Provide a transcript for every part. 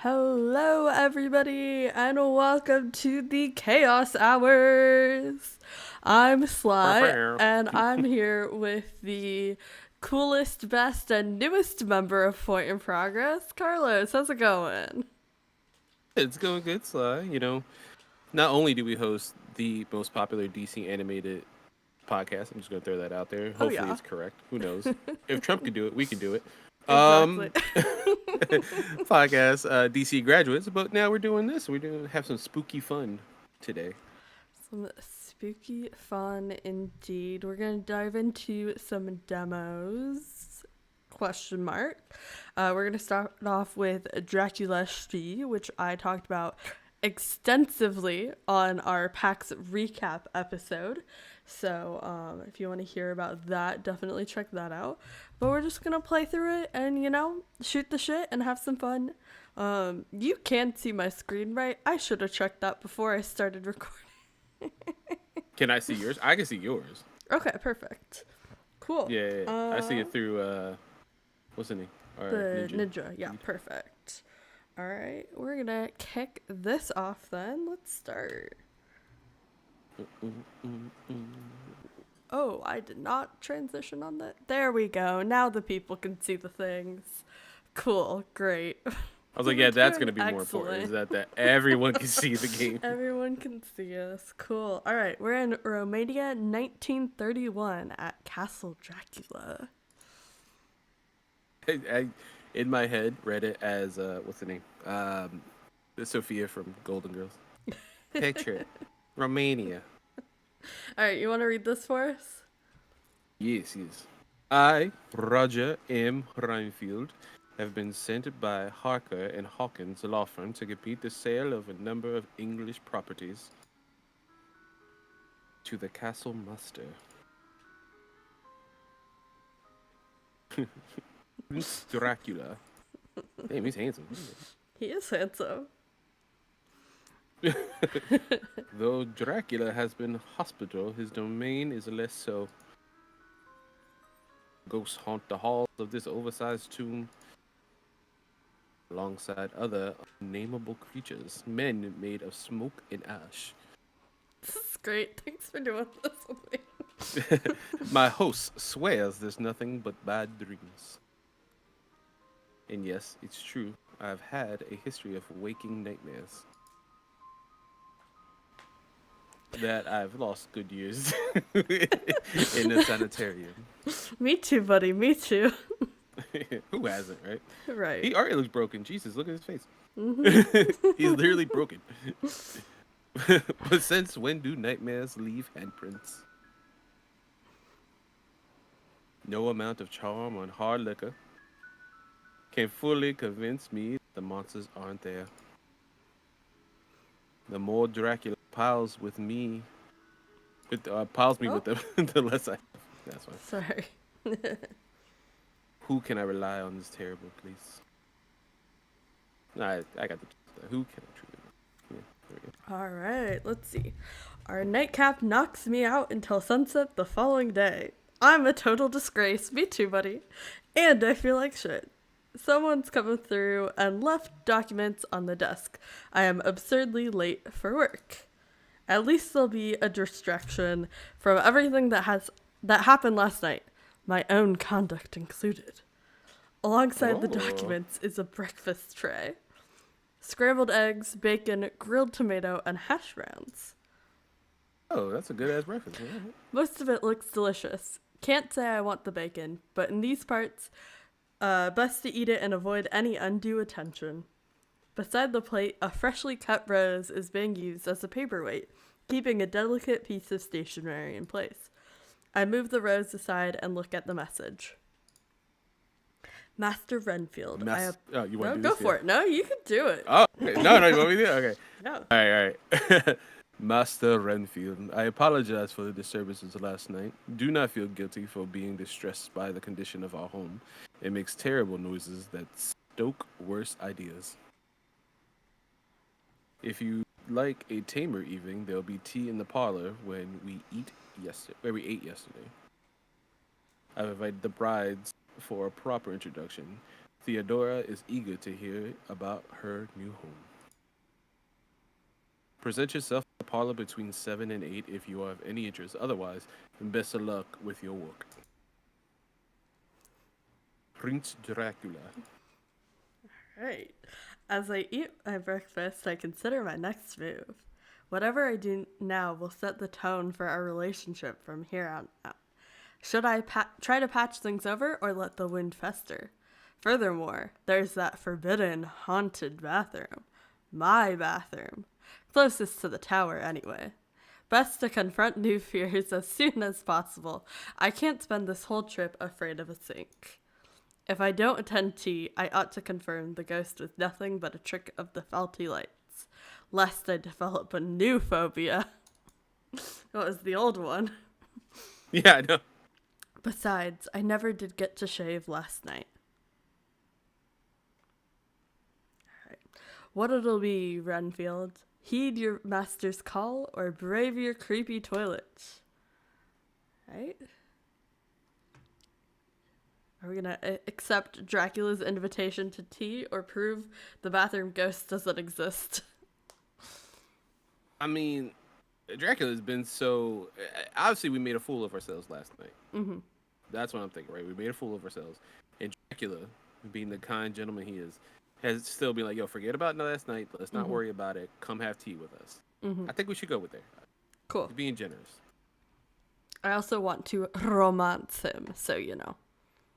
Hello, everybody, and welcome to the Chaos Hours. I'm Sly, and I'm here with the coolest, best, and newest member of Point in Progress, Carlos. How's it going? It's going good, Sly. Not only do we host the most popular DC animated podcast, I'm just going to throw that out there. Oh, Hopefully yeah, it's correct. Who knows? If Trump can do it, we can do it. exactly. Um, podcast, DC graduates, but now we're doing this. We're going to have some spooky fun today. Some spooky fun indeed. We're going to dive into some demos. Question mark. We're going to start off with Drăculești, which I talked about extensively on our PAX recap episode. So if you want to hear about that, definitely check that out. But we're just going to play through it and, shoot the shit and have some fun. You can see my screen, right? I should have checked that before I started recording. Can I see yours? I can see yours. Okay, perfect. Cool. Yeah. I see it through, what's the name? The Ninja. Yeah, perfect. All right, we're going to kick this off then. Let's start. Oh, I did not transition on that. There we go. Now the people can see the things. Cool. Great. I was like, yeah, that's going to be more important. Is that everyone can see the game. Everyone can see us. Cool. All right, we're in Romania, 1931 at Castle Dracula. I in my head read it as what's the name? Sophia from Golden Girls. Picture it. Romania. All right, you want to read this for us? Yes. I, Roger M. Reinfield, have been sent by Harker and Hawkins law firm to complete the sale of a number of English properties to the Castle Master. Prince Dracula. Damn, he's handsome. He is handsome. Though Dracula has been hospital, his domain is less so. Ghosts haunt the halls of this oversized tomb alongside other unnameable creatures, men made of smoke and ash. This is great. Thanks for doing this with me. My host swears there's nothing but bad dreams. And yes, it's true. I've had a history of waking nightmares. That I've lost good years in the sanitarium. Me too, buddy. Me too. Who hasn't, right? Right. He already looks broken. Jesus, look at his face. Mm-hmm. He's literally broken. But since when do nightmares leave handprints? No amount of charm on hard liquor can fully convince me the monsters aren't there. The more Dracula piles with me, piles me with them, the less I have. That's fine. Sorry. Who can I rely on this terrible place? I got the. Who can I truly? Yeah, All right, let's see. Our nightcap knocks me out until sunset the following day. I'm a total disgrace. Me too, buddy. And I feel like shit. Someone's coming through and left documents on the desk. I am absurdly late for work. At least there'll be a distraction from everything that happened last night, my own conduct included. Alongside the documents is a breakfast tray. Scrambled eggs, bacon, grilled tomato, and hash browns. Oh, that's a good ass breakfast. Yeah. Most of it looks delicious. Can't say I want the bacon, but in these parts, best to eat it and avoid any undue attention. Beside the plate, a freshly cut rose is being used as a paperweight, keeping a delicate piece of stationery in place. I move the rose aside and look at the message. Master Renfield. You want no, to do go this? for it. No, you can do it. Oh, okay. No, you want me to do it? Okay. No. All right. Master Renfield, I apologize for the disturbances last night. Do not feel guilty for being distressed by the condition of our home. It makes terrible noises that stoke worse ideas. If you like a tamer evening, there'll be tea in the parlor where we ate yesterday. I've invited the brides for a proper introduction. Theodora is eager to hear about her new home. Present yourself in the parlor between 7 and 8 if you are of any interest. Otherwise, best of luck with your work. Prince Dracula. Right. As I eat my breakfast, I consider my next move. Whatever I do now will set the tone for our relationship from here on out. Should I try to patch things over or let the wound fester? Furthermore, there's that forbidden, haunted bathroom. My bathroom. Closest to the tower, anyway. Best to confront new fears as soon as possible. I can't spend this whole trip afraid of a sink. If I don't attend tea, I ought to confirm the ghost was nothing but a trick of the faulty lights, lest I develop a new phobia. What was the old one? Yeah, I know. Besides, I never did get to shave last night. All right. What it'll be, Renfield? Heed your master's call or brave your creepy toilet. Right? Are we gonna accept Dracula's invitation to tea or prove the bathroom ghost doesn't exist? I mean, Dracula's been so... Obviously, we made a fool of ourselves last night. Mm-hmm. That's what I'm thinking, right? We made a fool of ourselves. And Dracula, being the kind gentleman he is, has still been like, yo, forget about last night. Let's not worry about it. Come have tea with us. I think we should go with there. Cool. He's being generous. I also want to romance him, so you know.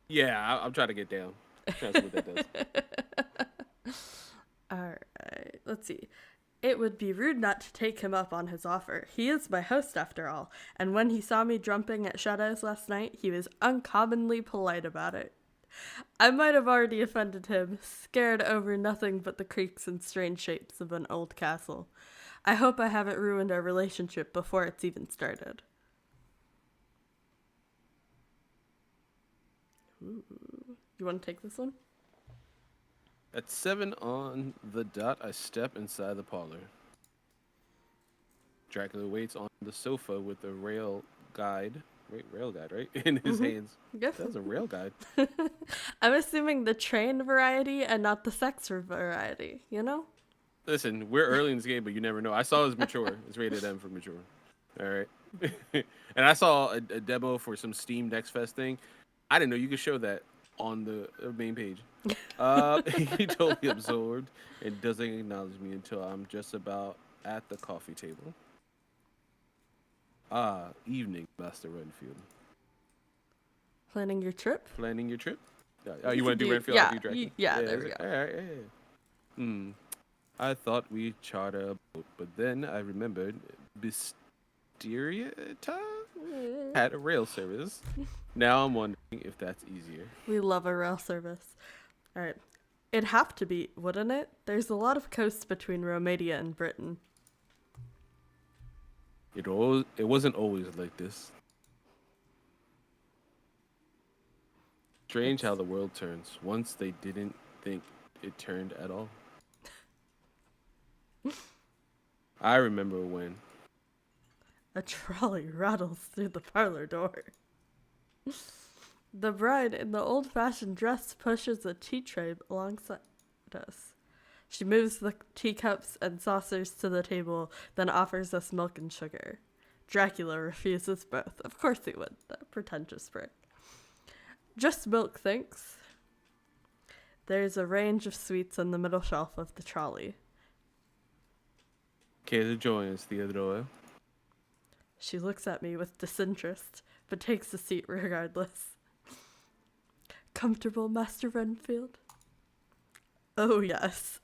Yeah, I'm trying to get down. Trying to see what that does. Alright, let's see. It would be rude not to take him up on his offer. He is my host after all, and when he saw me jumping at shadows last night, he was uncommonly polite about it. I might have already offended him, scared over nothing but the creaks and strange shapes of an old castle. I hope I haven't ruined our relationship before it's even started. Ooh. You want to take this one? At 7 on the dot, I step inside the parlor. Dracula waits on the sofa with the rail guide, right? In his hands. Yep. That was a rail guide. I'm assuming the train variety and not the sex variety, you know? Listen, we're early in this game, but you never know. I saw it was mature. It's rated M for mature. All right. And I saw a demo for some Steam Next Fest thing. I didn't know you could show that on the main page. He totally absorbed and doesn't acknowledge me until I'm just about at the coffee table. Evening, Master Renfield. Planning your trip? Planning your trip? Oh, you want to do Renfield? Yeah, I'll do Dracula. there we go. All right, yeah. I thought we'd charter a boat, but then I remembered Bisteriata had a rail service. Now I'm wondering if that's easier. We love a rail service. All right. It'd have to be, wouldn't it? There's a lot of coast between Romania and Britain. It wasn't always like this. Strange how the world turns. Once they didn't think it turned at all. I remember when A trolley rattles through the parlor door. The bride in the old-fashioned dress pushes a tea tray alongside us. She moves the teacups and saucers to the table, then offers us milk and sugar. Dracula refuses both. Of course he would, that pretentious prick. Just milk, thanks. There's a range of sweets on the middle shelf of the trolley. Care to join us, Theodora? She looks at me with disinterest, but takes a seat regardless. Comfortable, Master Renfield? Oh, yes.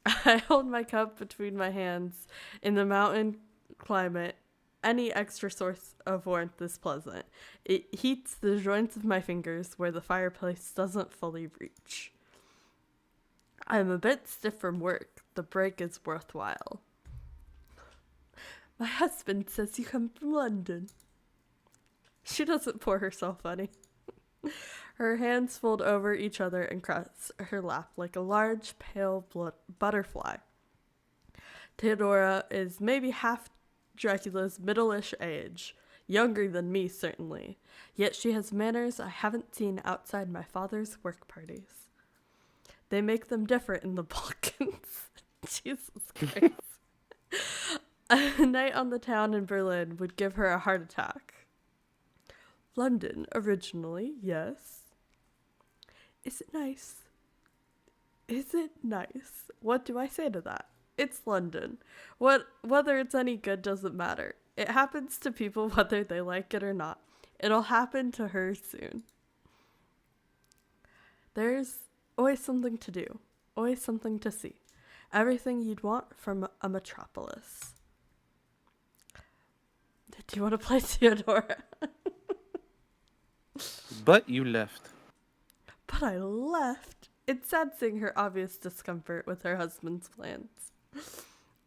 I hold my cup between my hands. In the mountain climate, any extra source of warmth is pleasant. It heats the joints of my fingers where the fireplace doesn't fully reach. I'm a bit stiff from work. The break is worthwhile. My husband says you come from London. She doesn't pour herself any. Her hands fold over each other and cross her lap like a large, pale butterfly. Theodora is maybe half Dracula's middle-ish age, Younger than me, certainly. Yet she has manners I haven't seen outside my father's work parties. They make them different in the Balkans. Jesus Christ. A night on the town in Berlin would give her a heart attack. London, originally, yes. Is it nice? Is it nice? What do I say to that? It's London. Whether it's any good doesn't matter. It happens to people whether they like it or not. It'll happen to her soon. There's always something to do. Always something to see. Everything you'd want from a metropolis. Do you want to play Theodora? But you left. But I left. It's sad seeing her obvious discomfort with her husband's plans.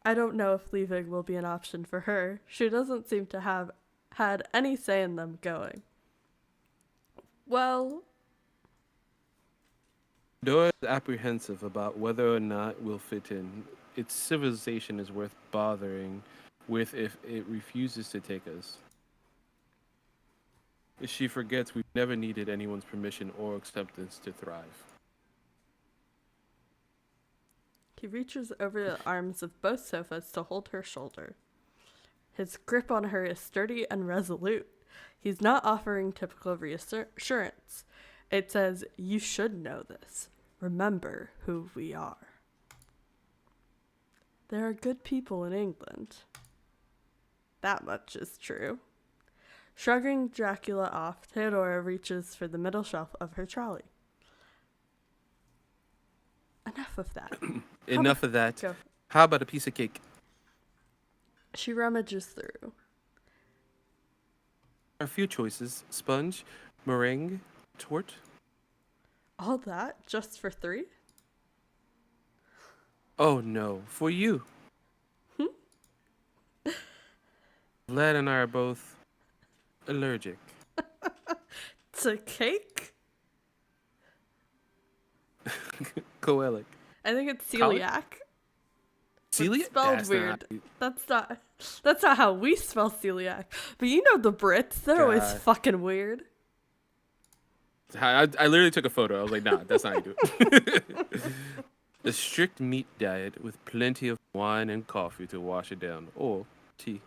I don't know if leaving will be an option for her. She doesn't seem to have had any say in them going. Well... Dora is apprehensive about whether or not we'll fit in. Its civilization is worth bothering with if it refuses to take us. She forgets we've never needed anyone's permission or acceptance to thrive. He reaches over the arms of both sofas to hold her shoulder. His grip on her is sturdy and resolute. He's not offering typical reassurance. It says, you should know this. Remember who we are. There are good people in England. That much is true. Shrugging Dracula off, Theodora reaches for the middle shelf of her trolley. Enough of that. Enough of that. Go. How about a piece of cake? She rummages through. A few choices. Sponge, meringue, torte. All that just for 3? Oh no, for you. Vlad and I are both allergic. To cake? Coelic. I think it's celiac. Celiac? It's spelled weird. That's not how we spell celiac. But you know the Brits, they're always fucking weird. I literally took a photo. I was like, nah, that's not how you do it. A strict meat diet with plenty of wine and coffee to wash it down. Or tea.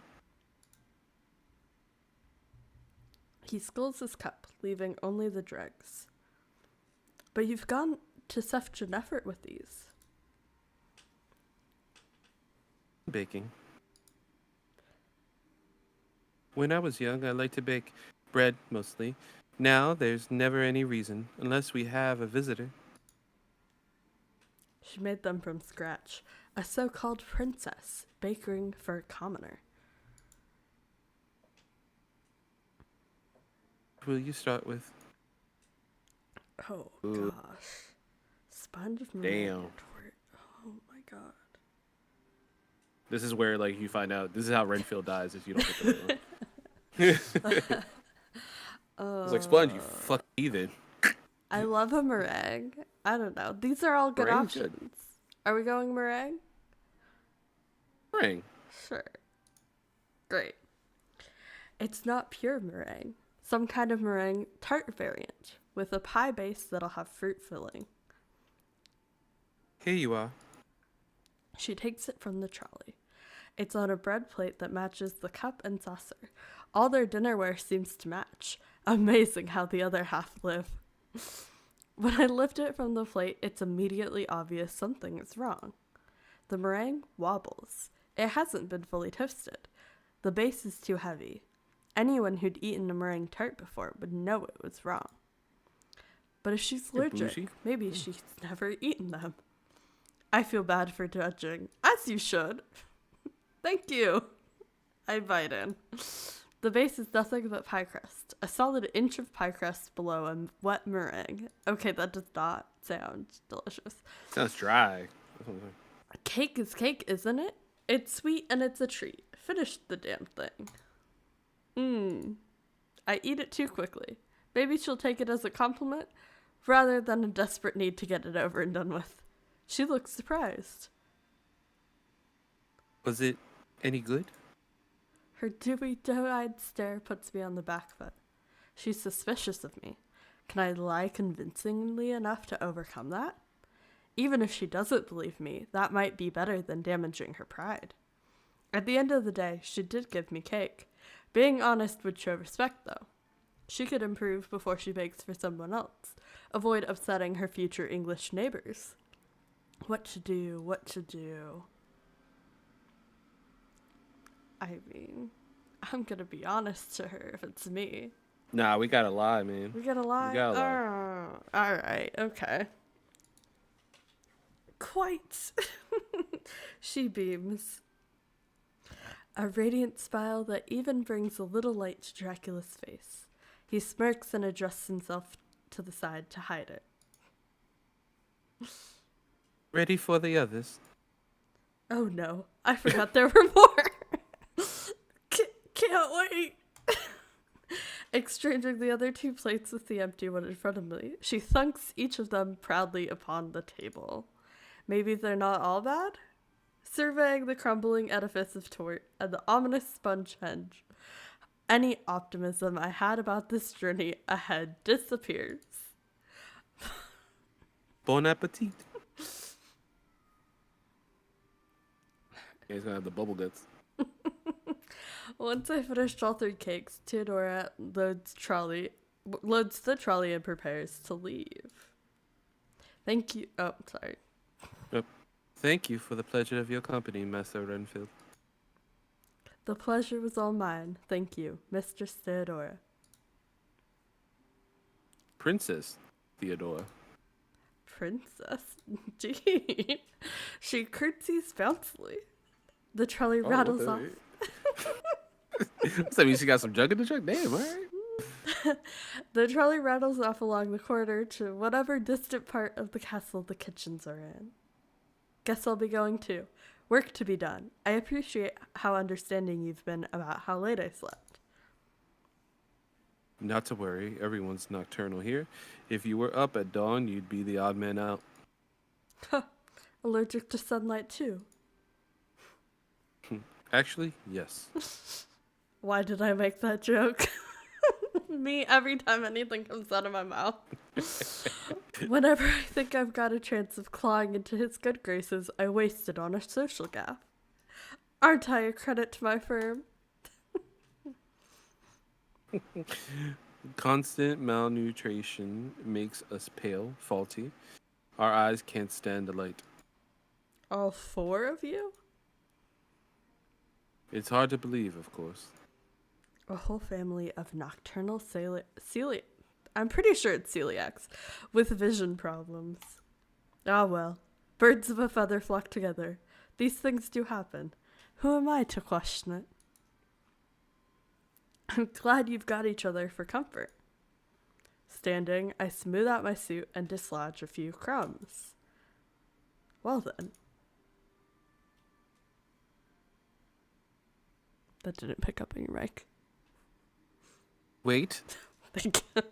He sculls his cup, leaving only the dregs. But you've gone to such an effort with these. Baking. When I was young, I liked to bake bread mostly. Now, there's never any reason, unless we have a visitor. She made them from scratch, a so-called princess, baking for a commoner. Will you start with? Oh, Ooh. gosh. Sponge of Damn. Oh, my God. This is where, like, you find out. This is how Renfield dies if you don't get the right one. It's like, Sponge, you fuck heathen. I love a meringue. I don't know. These are all good Meringue's options. good. Are we going meringue? Ring. Sure. Great. It's not pure meringue. Some kind of meringue tart variant with a pie base that'll have fruit filling. Here you are. She takes it from the trolley. It's on a bread plate that matches the cup and saucer. All their dinnerware seems to match. Amazing how the other half live. When I lift it from the plate, it's immediately obvious something is wrong. The meringue wobbles. It hasn't been fully toasted. The base is too heavy. Anyone who'd eaten a meringue tart before would know it was wrong. But if she's allergic, maybe she's never eaten them. I feel bad for judging, as you should. Thank you. I bite in. The base is nothing but pie crust. A solid inch of pie crust below a wet meringue. Okay, that does not sound delicious. Sounds dry. Cake is cake, isn't it? It's sweet and it's a treat. Finish the damn thing. I eat it too quickly. Maybe she'll take it as a compliment rather than a desperate need to get it over and done with. She looks surprised. Was it any good? Her dewy, doe-eyed stare puts me on the back foot. She's suspicious of me. Can I lie convincingly enough to overcome that? Even if she doesn't believe me, that might be better than damaging her pride. At the end of the day, she did give me cake. Being honest would show respect, though. She could improve before she bakes for someone else. Avoid upsetting her future English neighbors. What to do? I mean, I'm gonna be honest to her if it's me. Nah, we gotta lie, man. We gotta lie? We gotta lie. Alright, okay. Quite. She beams. A radiant smile that even brings a little light to Dracula's face. He smirks and adjusts himself to the side to hide it. Ready for the others? Oh no, I forgot there were more. Can't wait. Exchanging the other 2 plates with the empty one in front of me, she thunks each of them proudly upon the table. Maybe they're not all bad? Surveying the crumbling edifice of Tort and the ominous sponge henge, any optimism I had about this journey ahead disappears. Bon appetit. He's gonna have the bubble guts. Once I finished all 3 cakes, Theodora loads the trolley and prepares to leave. Thank you. Oh, sorry. Yep. Thank you for the pleasure of your company, Master Renfield. The pleasure was all mine. Thank you, Mistress Theodora. Princess Theodora. Princess, indeed. She curtsies bouncily. The trolley rattles off. Does that mean she got some junk in the truck? Damn, alright. The trolley rattles off along the corridor to whatever distant part of the castle the kitchens are in. Guess I'll be going too. Work to be done. I appreciate how understanding you've been about how late I slept. Not to worry, everyone's nocturnal here. If you were up at dawn, you'd be the odd man out. Allergic to sunlight too. Actually, yes. Why did I make that joke? Me every time anything comes out of my mouth. Whenever I think I've got a chance of clawing into his good graces, I waste it on a social gaffe. Aren't I a credit to my firm? Constant malnutrition makes us pale, faulty. Our eyes can't stand the light. All 4 of you? It's hard to believe, of course. A whole family of nocturnal I'm pretty sure it's celiacs, with vision problems. Ah well, birds of a feather flock together. These things do happen. Who am I to question it? I'm glad you've got each other for comfort. Standing, I smooth out my suit and dislodge a few crumbs. Well then. That didn't pick up on your mic. Wait. Thank you.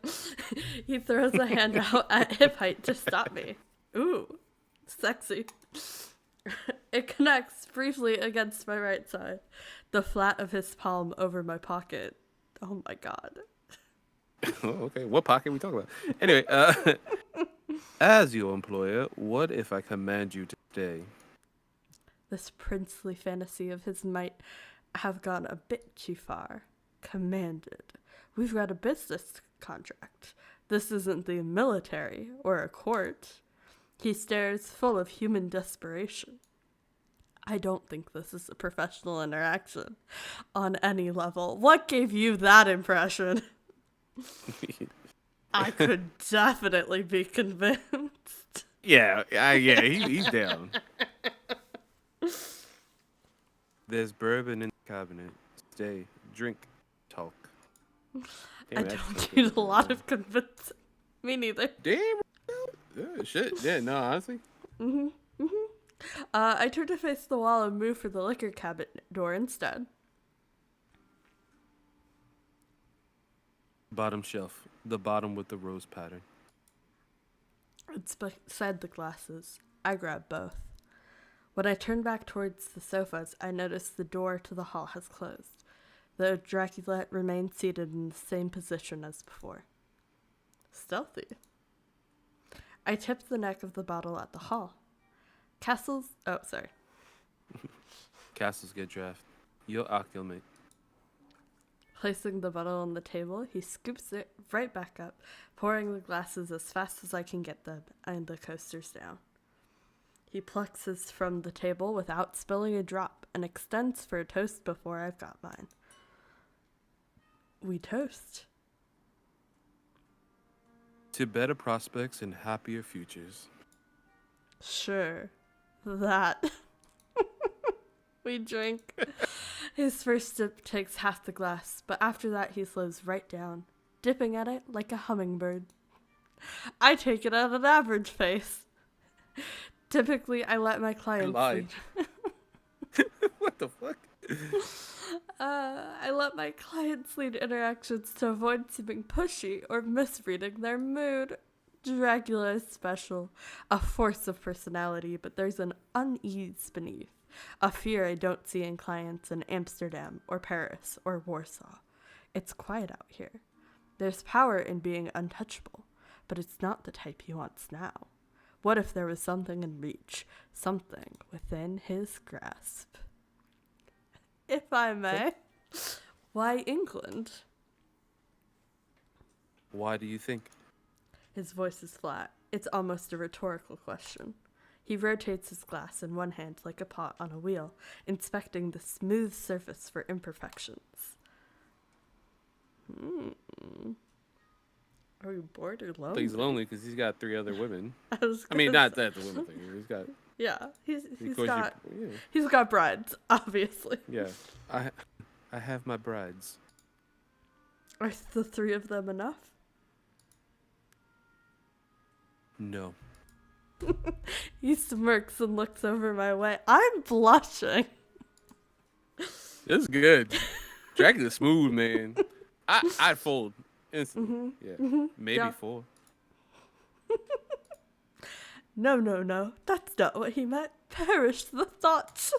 He throws a hand out at hip height to stop me. Ooh, sexy. It connects briefly against my right side, the flat of his palm over my pocket. Oh my god. Oh, okay. What pocket we talking about? Anyway, as your employer, what if I command you to stay? This princely fantasy of his might have gone a bit too far. Commanded. We've got a business contract. This isn't the military or a court. He stares, full of human desperation. I don't think this is a professional interaction on any level. What gave you that impression? I could definitely be convinced. Yeah, he's down. There's bourbon in the cabinet. Stay, drink, talk. Damn, I don't need a lot of convincing. Me neither. Damn. Yeah, shit. Yeah, no, honestly. I turn to face the wall and move for the liquor cabinet door instead. Bottom shelf. The bottom with the rose pattern. It's beside the glasses. I grab both. When I turn back towards the sofas, I notice the door to the hall has closed. though Dracula remained seated in the same position as before. Stealthy. I tipped the neck of the bottle at the hall. Castles get draft. You'll acclimate. Placing the bottle on the table, he scoops it right back up, pouring the glasses as fast as I can get them and the coasters down. He plucks his from the table without spilling a drop and extends for a toast before I've got mine. We toast. To better prospects and happier futures. Sure. That. We drink. His first sip takes half the glass, but after that he slows right down, dipping at it like a hummingbird. I take it at an average pace. Typically, I let my clients lied. What the fuck? I let my clients lead interactions to avoid seeming pushy or misreading their mood. Dracula is special, a force of personality, but there's an unease beneath, a fear I don't see in clients in Amsterdam or Paris or Warsaw. It's quiet out here. There's power in being untouchable, but it's not the type he wants now. What if there was something in reach, something within his grasp? If I may, why England? Why do you think? His voice is flat. It's almost a rhetorical question. He rotates his glass in one hand like a pot on a wheel, inspecting the smooth surface for imperfections. Are you bored or lonely? He's lonely because he's got 3 other women. I mean, not that the women thing. He's got. Yeah, he's got brides, obviously. Yeah, I have my brides. Are the 3 of them enough? No. He smirks and looks over my way. I'm blushing. It's good. Dracula's smooth, man. I'd fold instantly. Yeah, maybe 4. No. That's not what he meant. Perish the thought.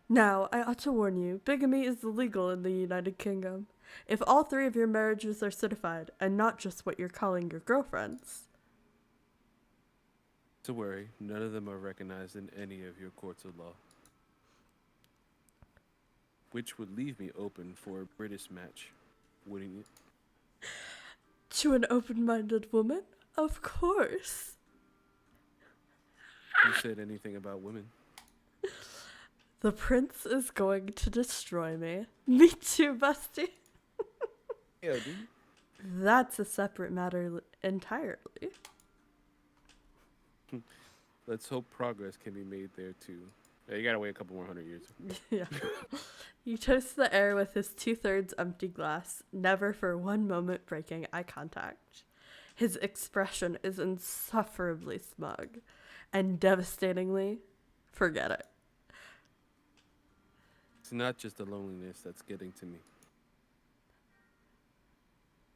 Now, I ought to warn you, bigamy is illegal in the United Kingdom. If all 3 of your marriages are certified, and not just what you're calling your girlfriends. To worry, none of them are recognized in any of your courts of law. Which would leave me open for a British match, wouldn't it? To an open-minded woman? Of course. You said anything about women? The prince is going to destroy me. Me too, Busty. Yeah, dude. That's a separate matter entirely. Let's hope progress can be made there too. Yeah, you gotta wait a couple more 100 years. Yeah. He toasts the air with his 2/3 empty glass, never for one moment breaking eye contact. His expression is insufferably smug, and devastatingly, forget it. It's not just the loneliness that's getting to me.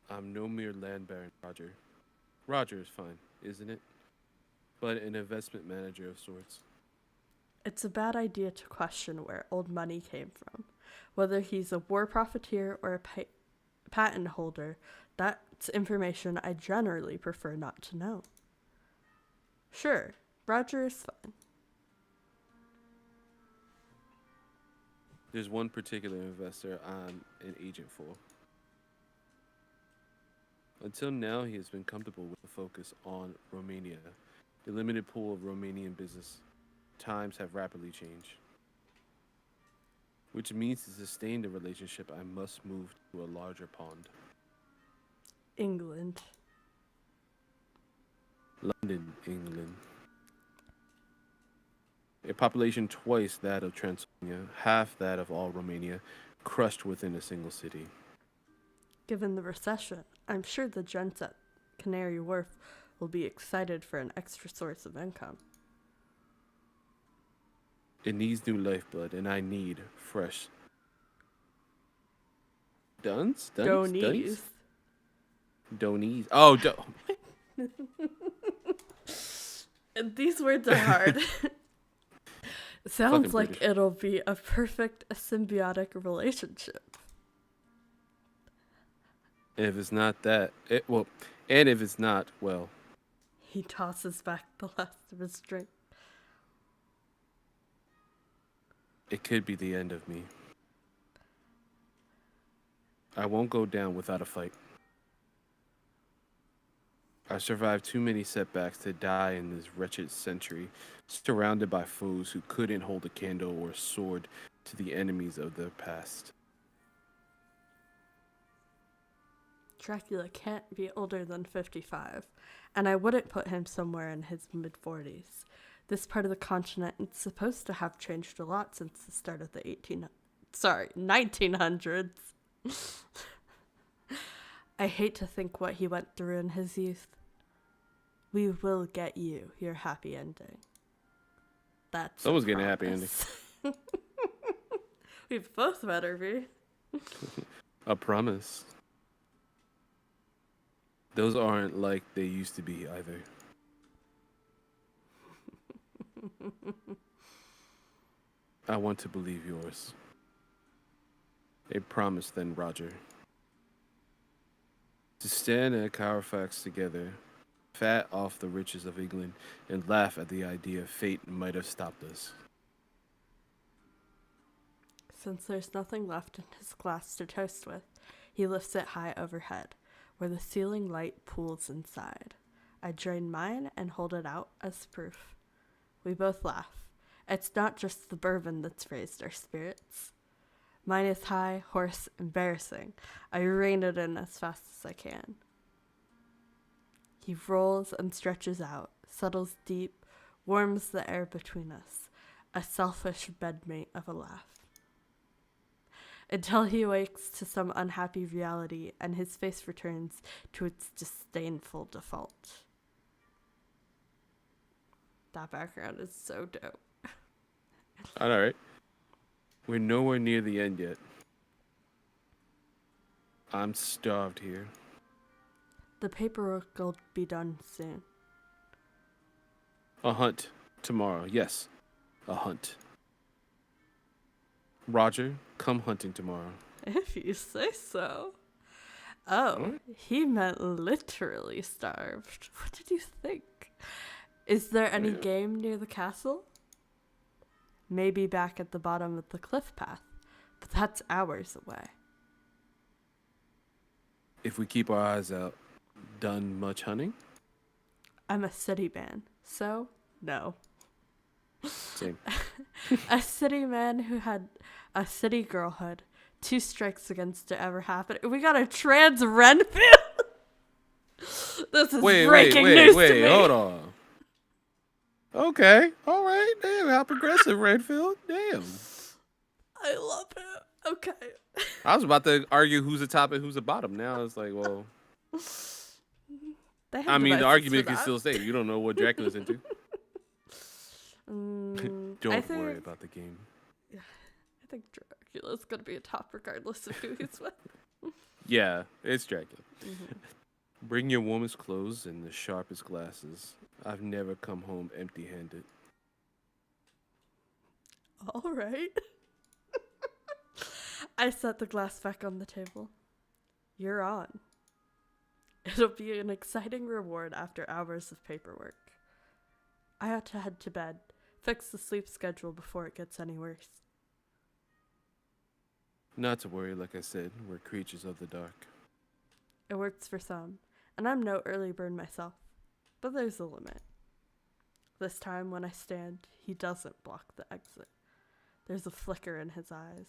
I'm no mere land baron, Roger. Roger is fine, isn't it? But an investment manager of sorts. It's a bad idea to question where old money came from. Whether he's a war profiteer or a patent holder, that's information I generally prefer not to know. Sure, Roger is fine. There's one particular investor I'm an agent for. Until now, he has been comfortable with the focus on Romania, the limited pool of Romanian business. Times have rapidly changed. Which means to sustain the relationship, I must move to a larger pond. England. London, England. A population twice that of Transylvania, half that of all Romania, crushed within a single city. Given the recession, I'm sure the gents at Canary Wharf will be excited for an extra source of income. It needs new lifeblood, and I need fresh. Duns? Donies. Donies. Oh, These words are hard. Sounds Fucking like British. it'll be a perfect symbiotic relationship. And if it's not that, and if it's not, well, He tosses back the last of his drink. it could be the end of me. I won't go down without a fight. I survived too many setbacks to die in this wretched century, surrounded by foes who couldn't hold a candle or a sword to the enemies of the past. Dracula can't be older than 55, and I wouldn't put him somewhere in his mid-40s. This part of the continent is supposed to have changed a lot since the start of the 1900s. I hate to think what he went through in his youth. We will get you your happy ending. That's Someone's getting a happy ending. We've both better be. A promise. Those aren't like they used to be either. I want to believe yours. A promise then, Roger. To stand at Carfax together, fat off the riches of England, and laugh at the idea fate might have stopped us. Since there's nothing left in his glass to toast with, he lifts it high overhead, where the ceiling light pools inside. I drain mine and hold it out as proof. We both laugh. It's not just the bourbon that's raised our spirits. Mine is high, hoarse, embarrassing. I rein it in as fast as I can. He rolls and stretches out, settles deep, warms the air between us, a selfish bedmate of a laugh. Until he wakes to some unhappy reality and his face returns to its disdainful default. That background is so dope. All right. We're nowhere near the end yet. I'm starved here. The paperwork will be done soon. A hunt tomorrow. Yes, a hunt. Roger, come hunting tomorrow. If you say so. Oh, he meant literally starved. What did you think? Is there any game near the castle? Maybe back at the bottom of the cliff path, but that's hours away. If we keep our eyes out, done much hunting? I'm a city man, so no. Same. A city man who had a city girlhood. 2 strikes against it ever happened. We got a trans Renfield. This is breaking news to me. Hold on. Okay, all right. Damn, how progressive, Redfield. Damn. I love it. Okay. I was about to argue who's the top and who's the bottom. Now it's like, well, I mean, the argument can still stay. You don't know what Dracula's into. Don't worry about the game. I think Dracula's gonna be a top regardless of who he's with. Yeah, it's Dracula. Mm-hmm. Bring your warmest clothes and the sharpest glasses. I've never come home empty-handed. All right. I set the glass back on the table. You're on. It'll be an exciting reward after hours of paperwork. I ought to head to bed, fix the sleep schedule before it gets any worse. Not to worry, like I said, we're creatures of the dark. It works for some, and I'm no early bird myself, but there's a limit. This time when I stand, he doesn't block the exit. There's a flicker in his eyes.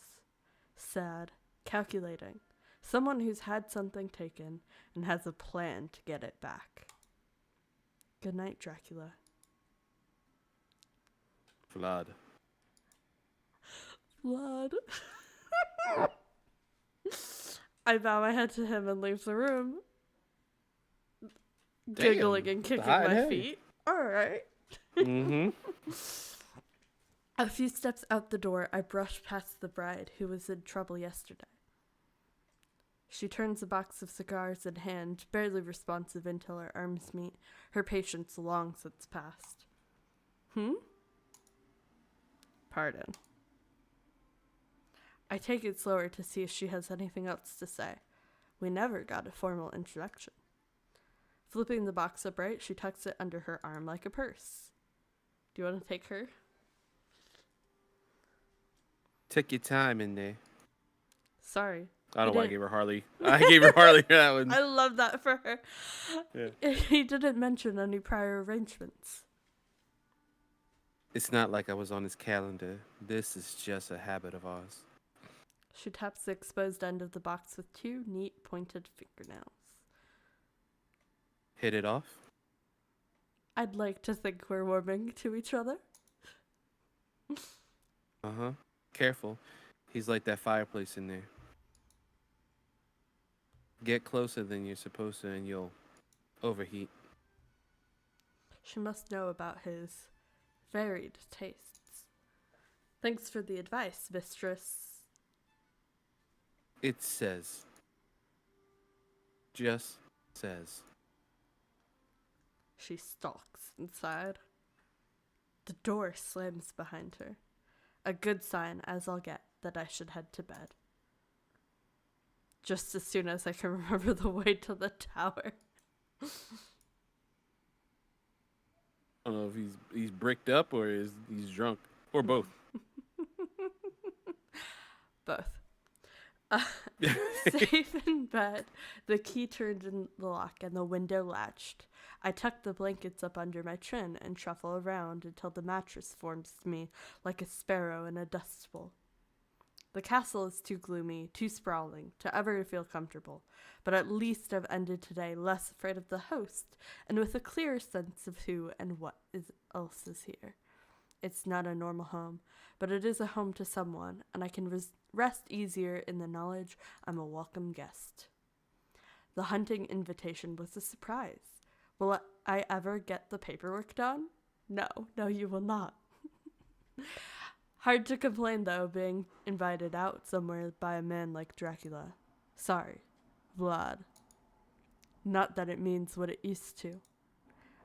Sad, calculating. Someone who's had something taken and has a plan to get it back. Good night, Dracula. Vlad. Vlad. I bow my head to him and leave the room. Damn, giggling and kicking my feet. All right. Mm-hmm. A few steps out the door, I brush past the bride who was in trouble yesterday. She turns a box of cigars in hand, barely responsive until our arms meet, her patience long since past. pardon. I take it slower to see if she has anything else to say. We never got a formal introduction. Flipping the box upright, she tucks it under her arm like a purse. Do you want to take her? Take your time in there. Sorry. I don't know why I gave her Harley. I gave her Harley that one. I love that for her. Yeah. He didn't mention any prior arrangements. It's not like I was on his calendar. This is just a habit of ours. She taps the exposed end of the box with 2 neat pointed fingernails. Hit it off? I'd like to think we're warming to each other. Uh-huh. Careful. He's like that fireplace in there. Get closer than you're supposed to and you'll overheat. She must know about his varied tastes. Thanks for the advice, mistress. It says. Just says. She stalks inside. The door slams behind her. A good sign, as I'll get, that I should head to bed. Just as soon as I can remember the way to the tower. I don't know if he's bricked up or he's drunk. Or both. Both. Safe in bed, the key turned in the lock and the window latched. I tuck the blankets up under my chin and shuffle around until the mattress forms me like a sparrow in a dust bowl. The castle is too gloomy, too sprawling, to ever feel comfortable, but at least I've ended today less afraid of the host and with a clearer sense of who and what else is here. It's not a normal home, but it is a home to someone, and I can rest easier in the knowledge I'm a welcome guest. The hunting invitation was a surprise. Will I ever get the paperwork done? No, you will not. Hard to complain, though, being invited out somewhere by a man like Dracula. Sorry, Vlad. Not that it means what it used to.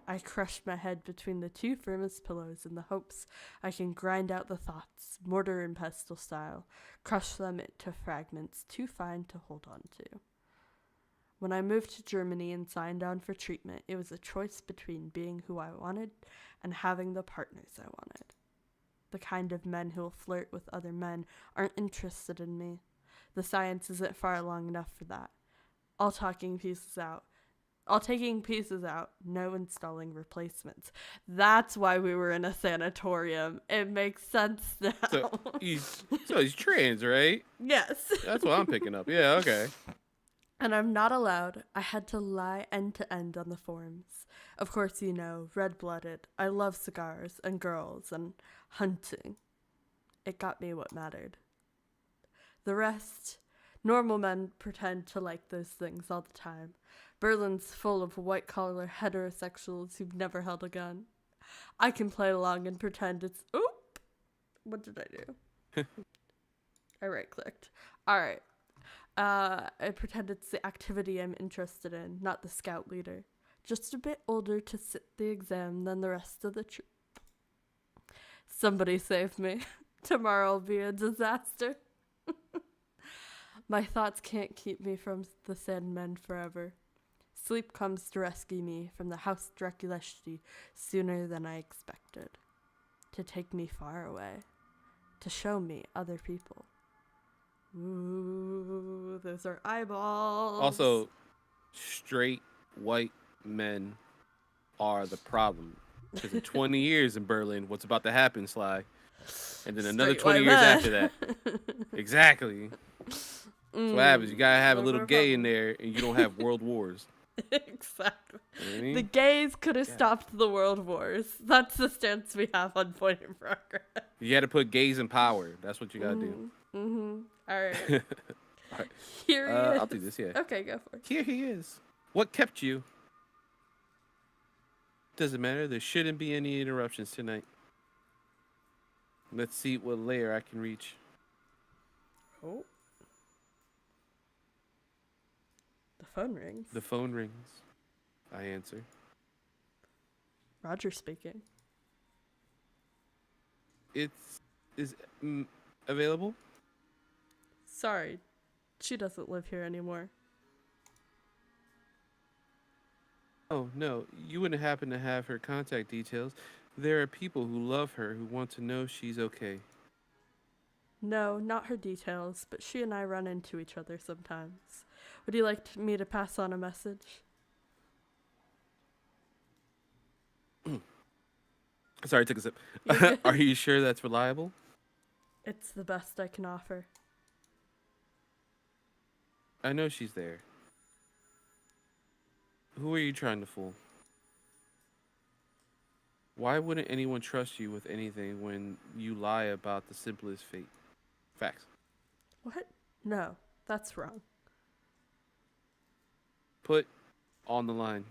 I crush my head between the 2 firmest pillows in the hopes I can grind out the thoughts, mortar and pestle style, crush them into fragments too fine to hold on to. When I moved to Germany and signed on for treatment, it was a choice between being who I wanted and having the partners I wanted. The kind of men who will flirt with other men aren't interested in me. The science isn't far along enough for that. All taking pieces out, no installing replacements. That's why we were in a sanatorium. It makes sense now. So he's trans, right? Yes. That's what I'm picking up. Yeah, okay. And I'm not allowed. I had to lie end to end on the forms. Of course, you know, red-blooded. I love cigars and girls and hunting. It got me what mattered. The rest, normal men pretend to like those things all the time. Berlin's full of white-collar heterosexuals who've never held a gun. I can play along and pretend it's... Oop! What did I do? I right-clicked. All right. I pretend it's the activity I'm interested in, not the scout leader. Just a bit older to sit the exam than the rest of the troop. Somebody save me. Tomorrow will be a disaster. My thoughts can't keep me from the Sandmen forever. Sleep comes to rescue me from the house Drăculești sooner than I expected. To take me far away. To show me other people. Ooh, those are eyeballs. Also, straight white men are the problem. Because in 20 years in Berlin, what's about to happen, Sly? And then another 20 years after that. Exactly. That's what happens. You gotta have a little gay in there, and you don't have world wars. Exactly. You know what I mean? The gays could have stopped the world wars. That's the stance we have on Point in Progress. You had to put gays in power. That's what you gotta do. Mm-hmm. All right. All right. Here he is. I'll do this, yeah. Okay, go for it. Here he is. What kept you? Doesn't matter. There shouldn't be any interruptions tonight. Let's see what layer I can reach. Oh. The phone rings. The phone rings. I answer. Roger speaking. It's is available? Sorry, she doesn't live here anymore. Oh, no, you wouldn't happen to have her contact details. There are people who love her who want to know she's okay. No, not her details, but she and I run into each other sometimes. Would you like me to pass on a message? Sorry, I took a sip. You're good. Are you sure that's reliable? It's the best I can offer. I know she's there. Who are you trying to fool? Why wouldn't anyone trust you with anything when you lie about the simplest facts? What? No, that's wrong. Put on the line.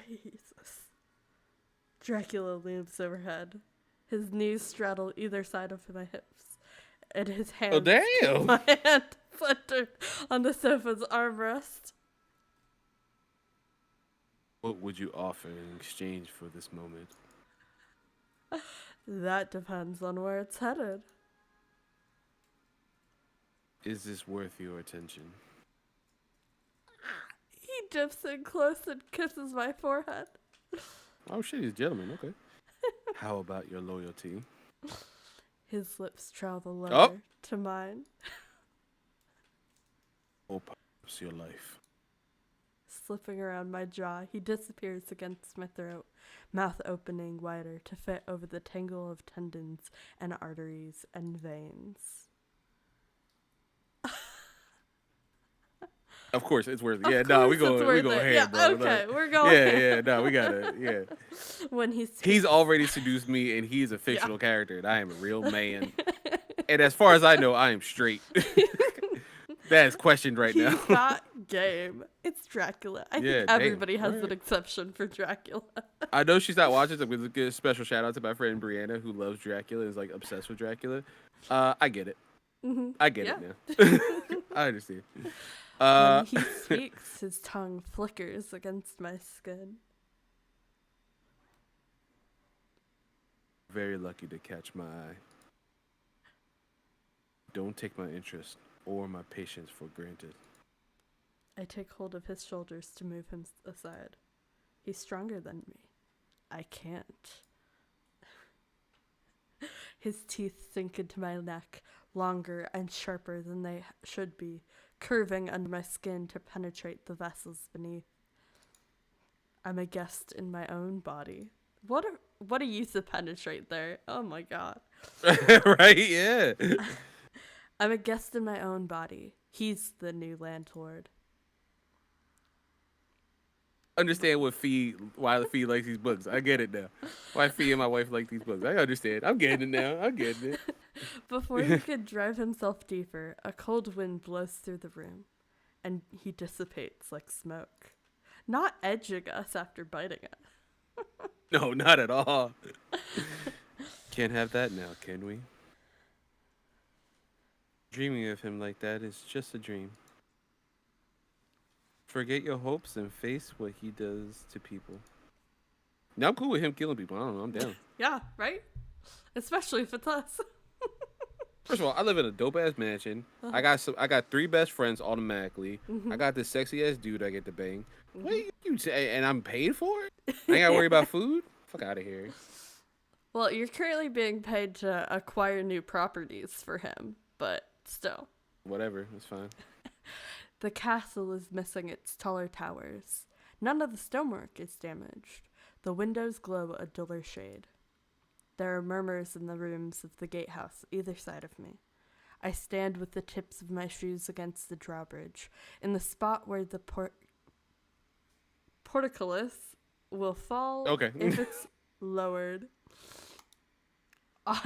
Jesus. Dracula looms overhead. His knees straddle either side of my hips, and his hands. Oh, damn! My hand centered on the sofa's armrest. What would you offer in exchange for this moment? That depends on where it's headed. Is this worth your attention? He dips in close and kisses my forehead. Oh shit, he's a gentleman. Okay. How about your loyalty? His lips travel lower to mine. Or perhaps your life. Slipping around my jaw, he disappears against my throat, mouth opening wider to fit over the tangle of tendons and arteries and veins. Of course, it's worth it. Of Yeah, no, we course it's go worth ham, it. Yeah, bro. okay, Like, we're going yeah, no, we got it. Yeah. When He's already seduced me, and he's a fictional character, and I am a real man. And as far as I know, I am straight. That is questioned right now. He's not game. It's Dracula. I think everybody has an exception for Dracula. I know she's not watching, so I'm going to give a special shout out to my friend Brianna, who loves Dracula and is like obsessed with Dracula. I get it. Mm-hmm. I get it now. I understand. When he speaks, his tongue flickers against my skin. Very lucky to catch my eye. Don't take my interest or my patience for granted. I take hold of his shoulders to move him aside. He's stronger than me. I can't. His teeth sink into my neck, longer and sharper than they should be, curving under my skin to penetrate the vessels beneath. I'm a guest in my own body. What a use of penetrate there. Oh my god. Right, yeah. I'm a guest in my own body. He's the new landlord. Understand why Fee likes these books. I get it now. Why Fee and my wife like these books. I understand. I'm getting it now. I'm getting it. Before he could drive himself deeper, a cold wind blows through the room, and he dissipates like smoke. Not edging us after biting it. No, not at all. Can't have that now, can we? Dreaming of him like that is just a dream. Forget your hopes and face what he does to people. Now I'm cool with him killing people. I don't know. I'm down. Yeah, right? Especially if it's us. First of all, I live in a dope ass mansion. I got 3 best friends automatically. I got this sexy ass dude I get to bang. What you say? And I'm paid for it? I ain't gotta worry about food? Fuck out of here. Well, you're currently being paid to acquire new properties for him, but still. Whatever, it's fine. The castle is missing its taller towers. None of the stonework is damaged. The windows glow a duller shade. There are murmurs in the rooms of the gatehouse either side of me. I stand with the tips of my shoes against the drawbridge, in the spot where the portcullis will fall if it's lowered.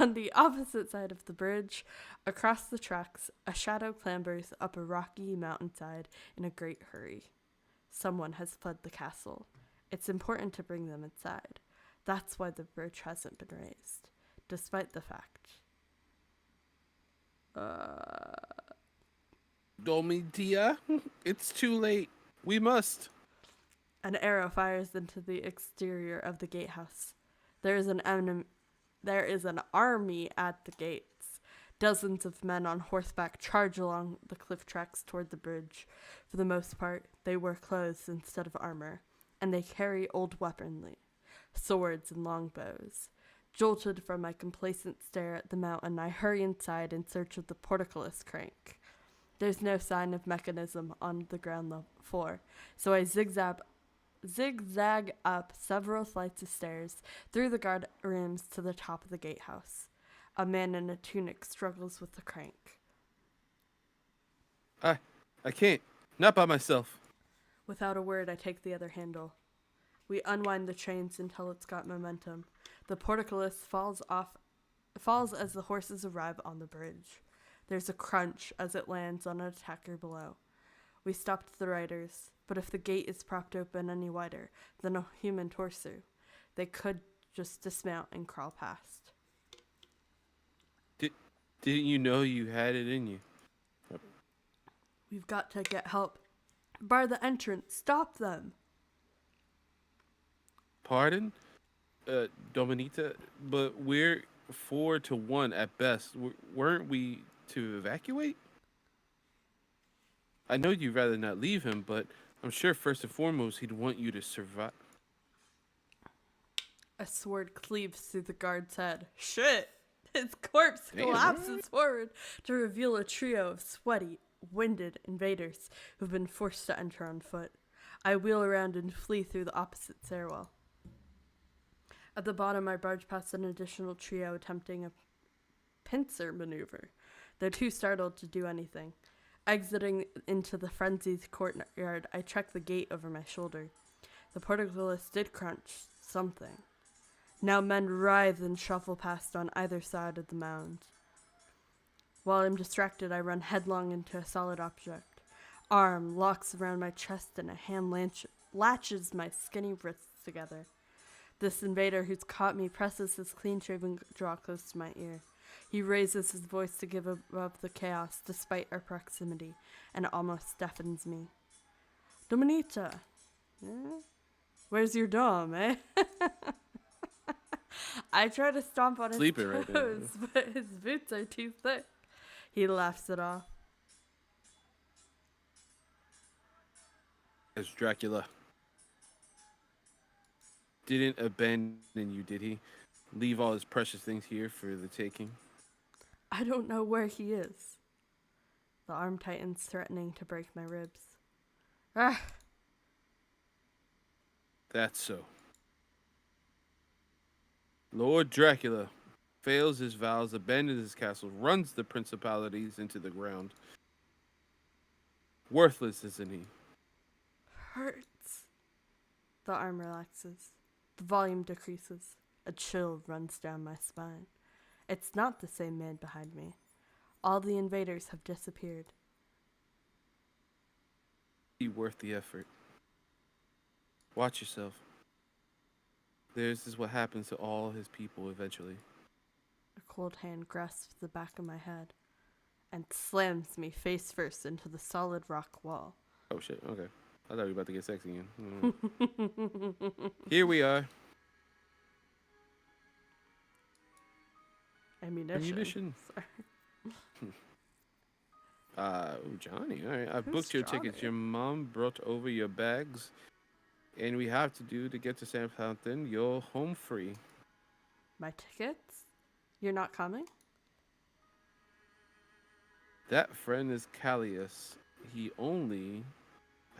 On the opposite side of the bridge, across the tracks, a shadow clambers up a rocky mountainside in a great hurry. Someone has fled the castle. It's important to bring them inside. That's why the bridge hasn't been raised, despite the fact. Domitia, it's too late. We must. An arrow fires into the exterior of the gatehouse. There is an army at the gates. Dozens of men on horseback charge along the cliff tracks toward the bridge. For the most part, they wear clothes instead of armor, and they carry old weaponry, swords and longbows. Jolted from my complacent stare at the mountain, I hurry inside in search of the portcullis crank. There's no sign of mechanism on the ground floor, so I zigzag up several flights of stairs through the guard rooms to the top of the gatehouse. A man in a tunic struggles with the crank. I can't. Not by myself. Without a word, I take the other handle. We unwind the chains until it's got momentum. The portcullis falls as the horses arrive on the bridge. There's a crunch as it lands on an attacker below. We stopped the riders, but if the gate is propped open any wider than a human torso, they could just dismount and crawl past. Didn't you know you had it in you? We've got to get help. Bar the entrance. Stop them. Pardon? Dominita? But we're 4-1 at best. Weren't we to evacuate? I know you'd rather not leave him, but I'm sure first and foremost he'd want you to survive. A sword cleaves through the guard's head. Shit! His corpse collapses forward to reveal a trio of sweaty, winded invaders who've been forced to enter on foot. I wheel around and flee through the opposite stairwell. At the bottom, I barge past an additional trio attempting a pincer maneuver. They're too startled to do anything. Exiting into the frenzied courtyard, I check the gate over my shoulder. The portcullis did crunch something. Now men writhe and shuffle past on either side of the mound. While I'm distracted, I run headlong into a solid object. Arm locks around my chest and a hand latches my skinny wrists together. This invader who's caught me presses his clean-shaven jaw close to my ear. He raises his voice to give above the chaos despite our proximity, and it almost deafens me. Dominita, where's your dom, eh? I try to stomp on his toes, but his boots are too thick. He laughs it off. As Dracula didn't abandon you, did he? Leave all his precious things here for the taking? I don't know where he is. The arm tightens, threatening to break my ribs. Ah! That's so. Lord Dracula fails his vows, abandons his castle, runs the principalities into the ground. Worthless, isn't he? Hurts. The arm relaxes. The volume decreases. A chill runs down my spine. It's not the same man behind me. All the invaders have disappeared. Be worth the effort. Watch yourself. This is what happens to all his people eventually. A cold hand grasps the back of my head and slams me face first into the solid rock wall. Oh shit, okay. I thought we were about to get sexy again. Here we are. Ammunition. Johnny, all right. I booked your tickets. Your mom brought over your bags, and we have to do to get to Southampton. You're home free. My tickets? You're not coming? That friend is Callius. He only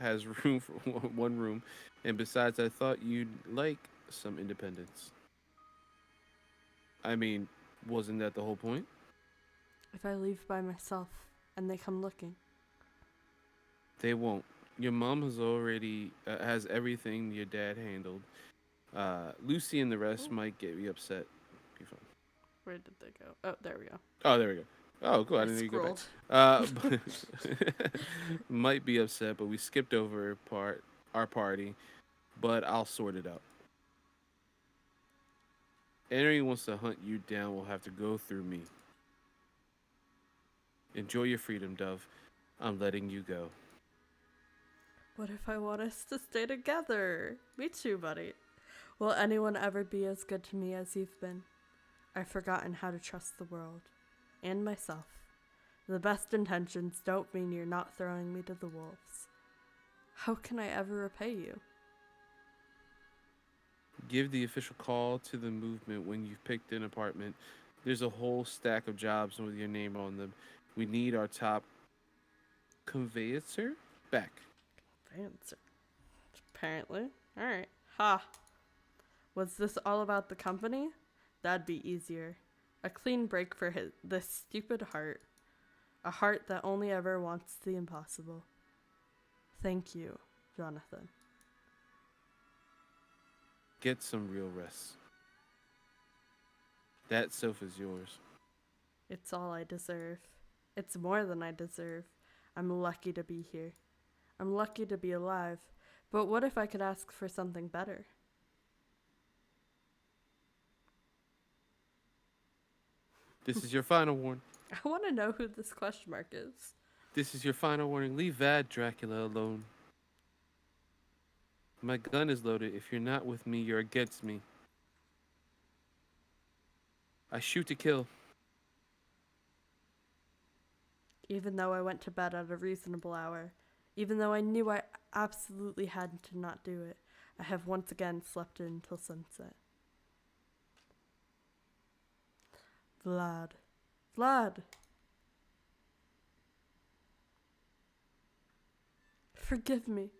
has room for one room, and besides, I thought you'd like some independence. I mean, wasn't that the whole point? If I leave by myself and they come looking. They won't. Your mom has already has everything your dad handled. Lucy and the rest might get me upset. Be fine. Where did they go? Oh, there we go. Oh, there we go. Oh, cool. I didn't even go back. Might be upset, but we skipped over our party. But I'll sort it out. Anyone who wants to hunt you down will have to go through me. Enjoy your freedom, Dove. I'm letting you go. What if I want us to stay together? Me too, buddy. Will anyone ever be as good to me as you've been? I've forgotten how to trust the world. And myself. The best intentions don't mean you're not throwing me to the wolves. How can I ever repay you? Give the official call to the movement when you've picked an apartment. There's a whole stack of jobs with your name on them. We need our top conveyancer back. Fancy. Apparently. Alright. Ha. Was this all about the company? That'd be easier. A clean break for this stupid heart. A heart that only ever wants the impossible. Thank you, Jonathan. Get some real rest. That sofa's yours. It's all I deserve. It's more than I deserve. I'm lucky to be here. I'm lucky to be alive. But what if I could ask for something better? This is your final warning. I want to know who this question mark is. This is your final warning. Leave that Dracula alone. My gun is loaded. If you're not with me, you're against me. I shoot to kill. Even though I went to bed at a reasonable hour, even though I knew I absolutely had to not do it, I have once again slept in until sunset. Vlad. Forgive me.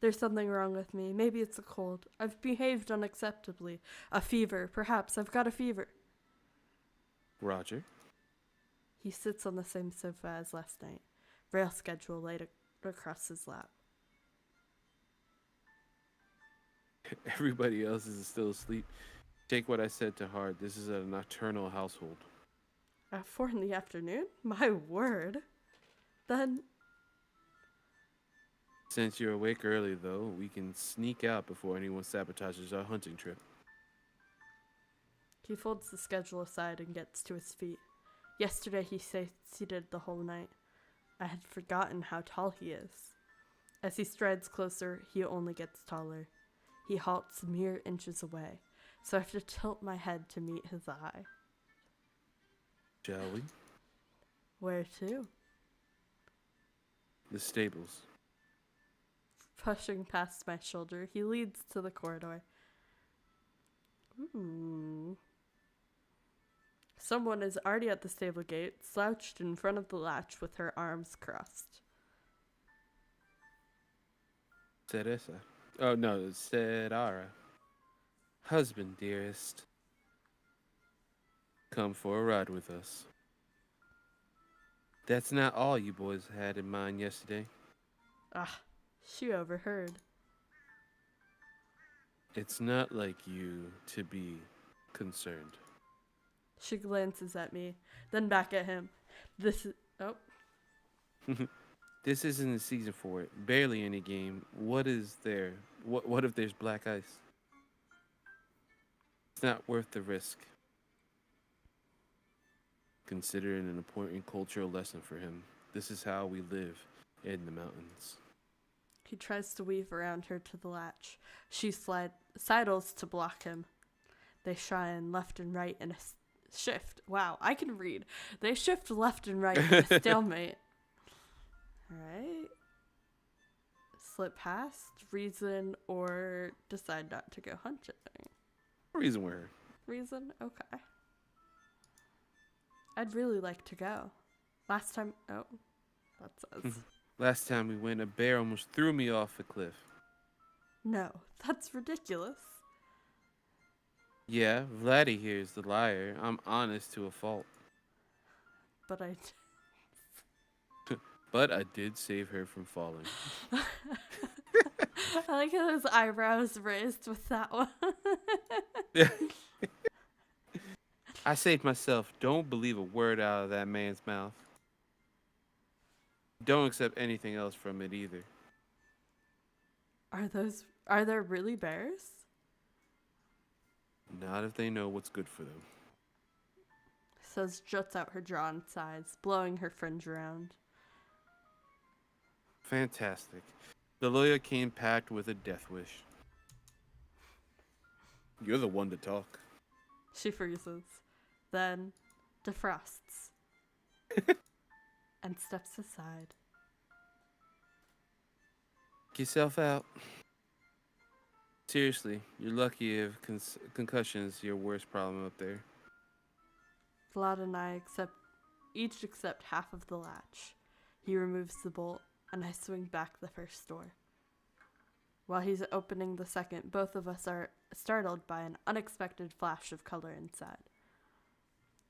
There's something wrong with me. Maybe it's a cold. I've behaved unacceptably. A fever. Perhaps I've got a fever. Roger. He sits on the same sofa as last night. Rail schedule laid across his lap. Everybody else is still asleep. Take what I said to heart. This is a nocturnal household. At 4 p.m? My word. Then... Since you're awake early, though, we can sneak out before anyone sabotages our hunting trip. He folds the schedule aside and gets to his feet. Yesterday he stayed seated the whole night. I had forgotten how tall he is. As he strides closer, he only gets taller. He halts mere inches away, so I have to tilt my head to meet his eye. Shall we? Where to? The stables. Pushing past my shoulder, he leads to the corridor. Ooh. Someone is already at the stable gate, slouched in front of the latch with her arms crossed. Teresa. Oh, no, it's Serara. Husband, dearest. Come for a ride with us. That's not all you boys had in mind yesterday. Ah, she overheard. It's not like you to be concerned. She glances at me, then back at him. This is... Oh. This isn't the season for it. Barely any game. What is there? What if there's black ice? It's not worth the risk. Consider it an important cultural lesson for him. This is how we live in the mountains. He tries to weave around her to the latch. She sidles to block him. They shine left and right in a shift. Wow, I can read. They shift left and right in a stalemate. Alright. Slip past, reason, or decide not to go hunting. Reason where? Reason? Okay. I'd really like to go. Last time... Oh, that says... Last time we went, a bear almost threw me off a cliff. No, that's ridiculous. Yeah, Vladdy here is the liar. I'm honest to a fault. But I... But I did save her from falling. I like how his eyebrows raised with that one. I saved myself. Don't believe a word out of that man's mouth. Don't accept anything else from it either. Are there really bears? Not if they know what's good for them. Says juts out her drawn sides, blowing her fringe around. Fantastic. The lawyer came packed with a death wish. You're the one to talk. She freezes, then defrosts, and steps aside. Get yourself out. Seriously, you're lucky if concussion's your worst problem up there. Vlad and I each accept half of the latch. He removes the bolt, and I swing back the first door. While he's opening the second, both of us are startled by an unexpected flash of color inside.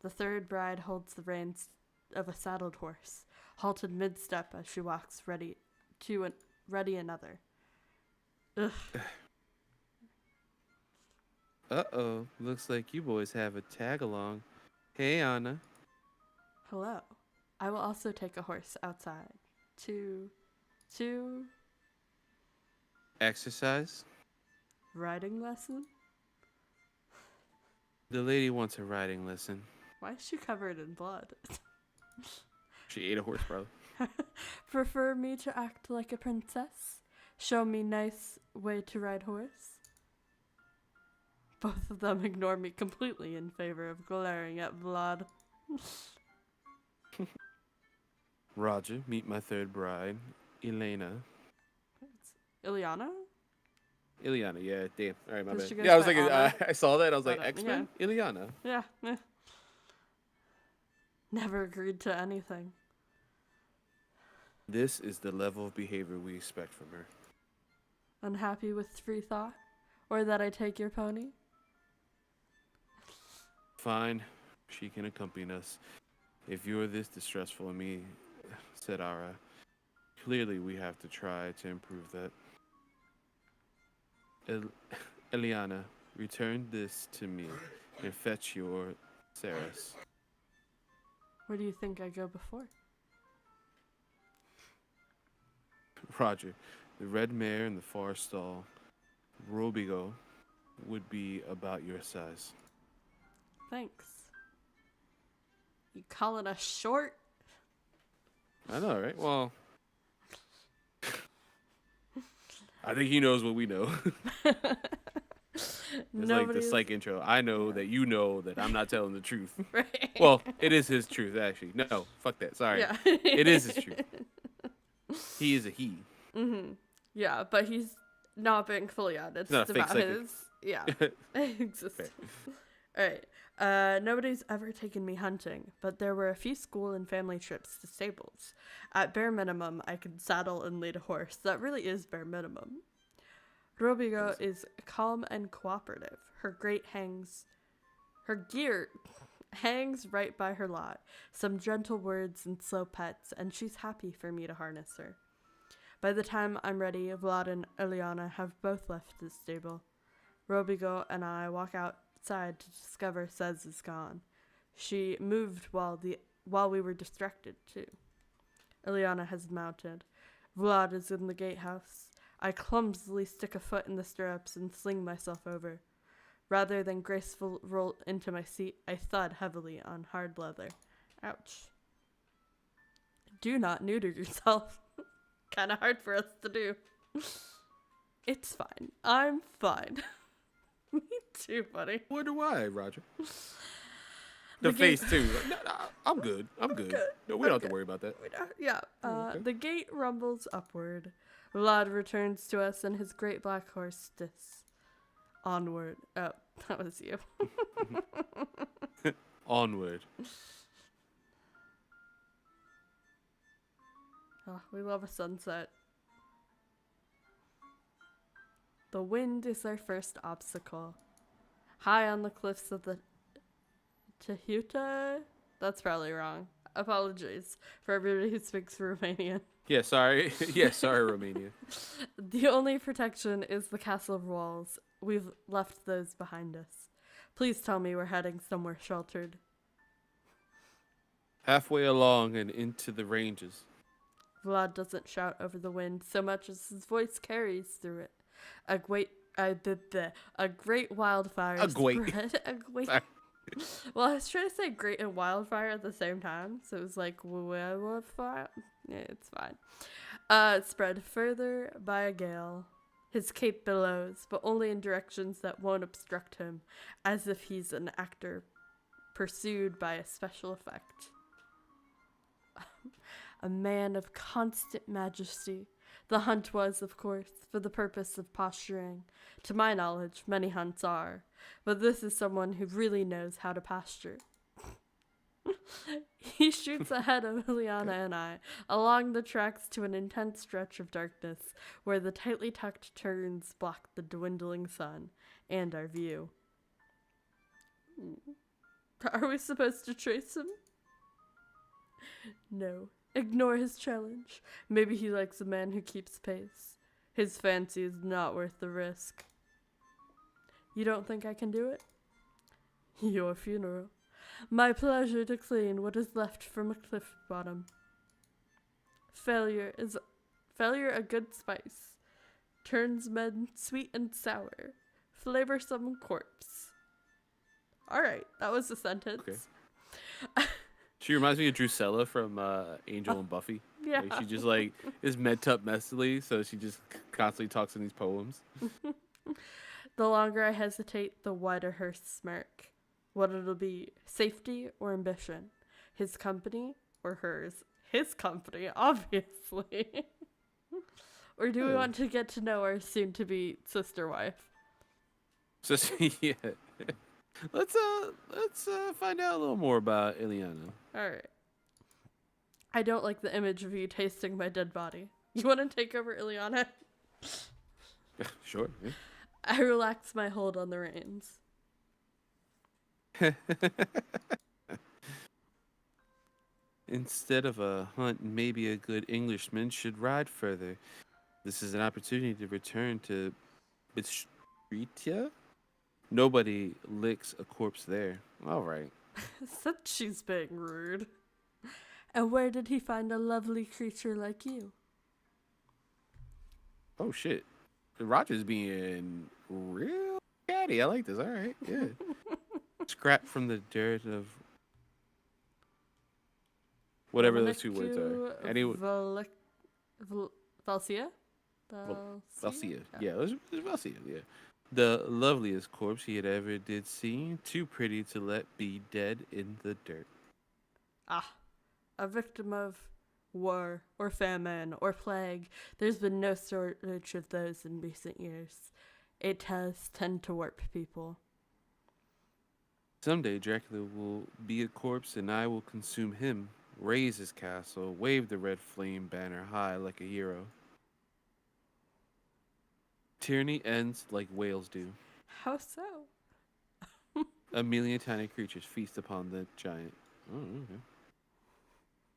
The third bride holds the reins of a saddled horse, halted mid-step as she walks ready another. Ugh. Uh-oh, looks like you boys have a tag-along. Hey, Anna. Hello. I will also take a horse outside. To Exercise? riding lesson? The lady wants a riding lesson. Why is she covered in blood? She ate a horse, probably. Prefer me to act like a princess? Show me nice way to ride horse? Both of them ignore me completely in favor of glaring at Vlad. Roger, meet my third bride, Elena. It's Ileana? Ileana, yeah, damn. All right, my Does bad. she go Yeah, I was by thinking, Anna? I saw that, I was like, But, X-Men? Ileana. Yeah. Never agreed to anything. This is the level of behavior we expect from her. Unhappy with free thought? Or that I take your pony? Fine, she can accompany us. If you're this distressful of me, said Ara, clearly we have to try to improve that. Eliana, return this to me and fetch your Saras. Where do you think I go before? Roger, the red mare in the far stall, Robigo, would be about your size. Thanks. You calling us short? I know, right? Well, I think he knows what we know. It's like the psych intro. I know that you know that I'm not telling the truth. Right. Well, it is his truth, actually. No, fuck that. Sorry. Yeah. It is his truth. He is a he. Mm-hmm. Yeah, but he's not being fully honest It's not a fake about psychic. his existence. All right. Nobody's ever taken me hunting, but there were a few school and family trips to stables. At bare minimum, I could saddle and lead a horse. That really is bare minimum. Robigo is calm and cooperative. Her gear hangs right by her lot. Some gentle words and slow pets, and she's happy for me to harness her. By the time I'm ready, Vlad and Eliana have both left the stable. Robigo and I walk outside to discover Sez is gone. She moved while we were distracted too. Eliana has mounted. Vlad is in the gatehouse. I clumsily stick a foot in the stirrups and sling myself over. Rather than graceful roll into my seat, I thud heavily on hard leather. Ouch. Do not neuter yourself. Kind of hard for us to do. It's fine. I'm fine. Me too, buddy. Wonder why, Roger. The face, too. No, I'm good. I'm good. No, we don't have to worry about that. Yeah. Okay. The gate rumbles upward. Vlad returns to us and his great black horse Dis. Onward. Oh, that was you. Onward. Oh, we love a sunset. The wind is our first obstacle. High on the cliffs of the Tehuta? That's probably wrong. Apologies for everybody who speaks Romanian. Yeah, sorry. Yeah, sorry, Romania. The only protection is the castle walls. We've left those behind us. Please tell me we're heading somewhere sheltered. Halfway along and into the ranges. Vlad doesn't shout over the wind so much as his voice carries through it. A great wildfire spread. Well, I was trying to say great and wildfire at the same time, so it was like wildfire. Yeah, it's fine. Spread further by a gale. His cape billows, but only in directions that won't obstruct him, as if he's an actor pursued by a special effect. A man of constant majesty. The hunt was, of course, for the purpose of posturing. To my knowledge, many hunts are, but this is someone who really knows how to pasture. He shoots ahead of Ileana and I, along the tracks to an intense stretch of darkness, where the tightly tucked turns block the dwindling sun and our view. Are we supposed to trace him? No. Ignore his challenge. Maybe he likes a man who keeps pace. His fancy is not worth the risk. You don't think I can do it? Your funeral. My pleasure to clean what is left from a cliff bottom. Failure a good spice. Turns men sweet and sour. Flavorsome corpse. Alright, that was the sentence. Okay. She reminds me of Drusilla from Angel and Buffy. Yeah. Like, she just like is meant up messily, so she just constantly talks in these poems. The longer I hesitate, the wider her smirk. What it'll be, safety or ambition? His company or hers? His company, obviously. Or do we want to get to know our soon-to-be sister wife? So yeah, let's find out a little more about Ileana. All right. I don't like the image of you tasting my dead body. You want to take over, Ileana? Sure. Yeah. I relax my hold on the reins. Instead of a hunt, maybe a good Englishman should ride further. This is an opportunity to return to Bistretia. Nobody licks a corpse there. All right. Said she's being rude. And where did he find a lovely creature like you? Oh shit. Roger's being real catty. I like this. All right. Yeah. Scrap from the dirt of whatever those two words are. Anyway. Valsia? Valsia. Yeah, it was Valsia, yeah. The loveliest corpse he had ever did see, too pretty to let be dead in the dirt. Ah, a victim of war or famine or plague. There's been no shortage of those in recent years. It does tend to warp people. Someday Dracula will be a corpse and I will consume him, raise his castle, wave the red flame banner high like a hero. Tyranny ends like whales do. How so? A million tiny creatures feast upon the giant. Oh, okay.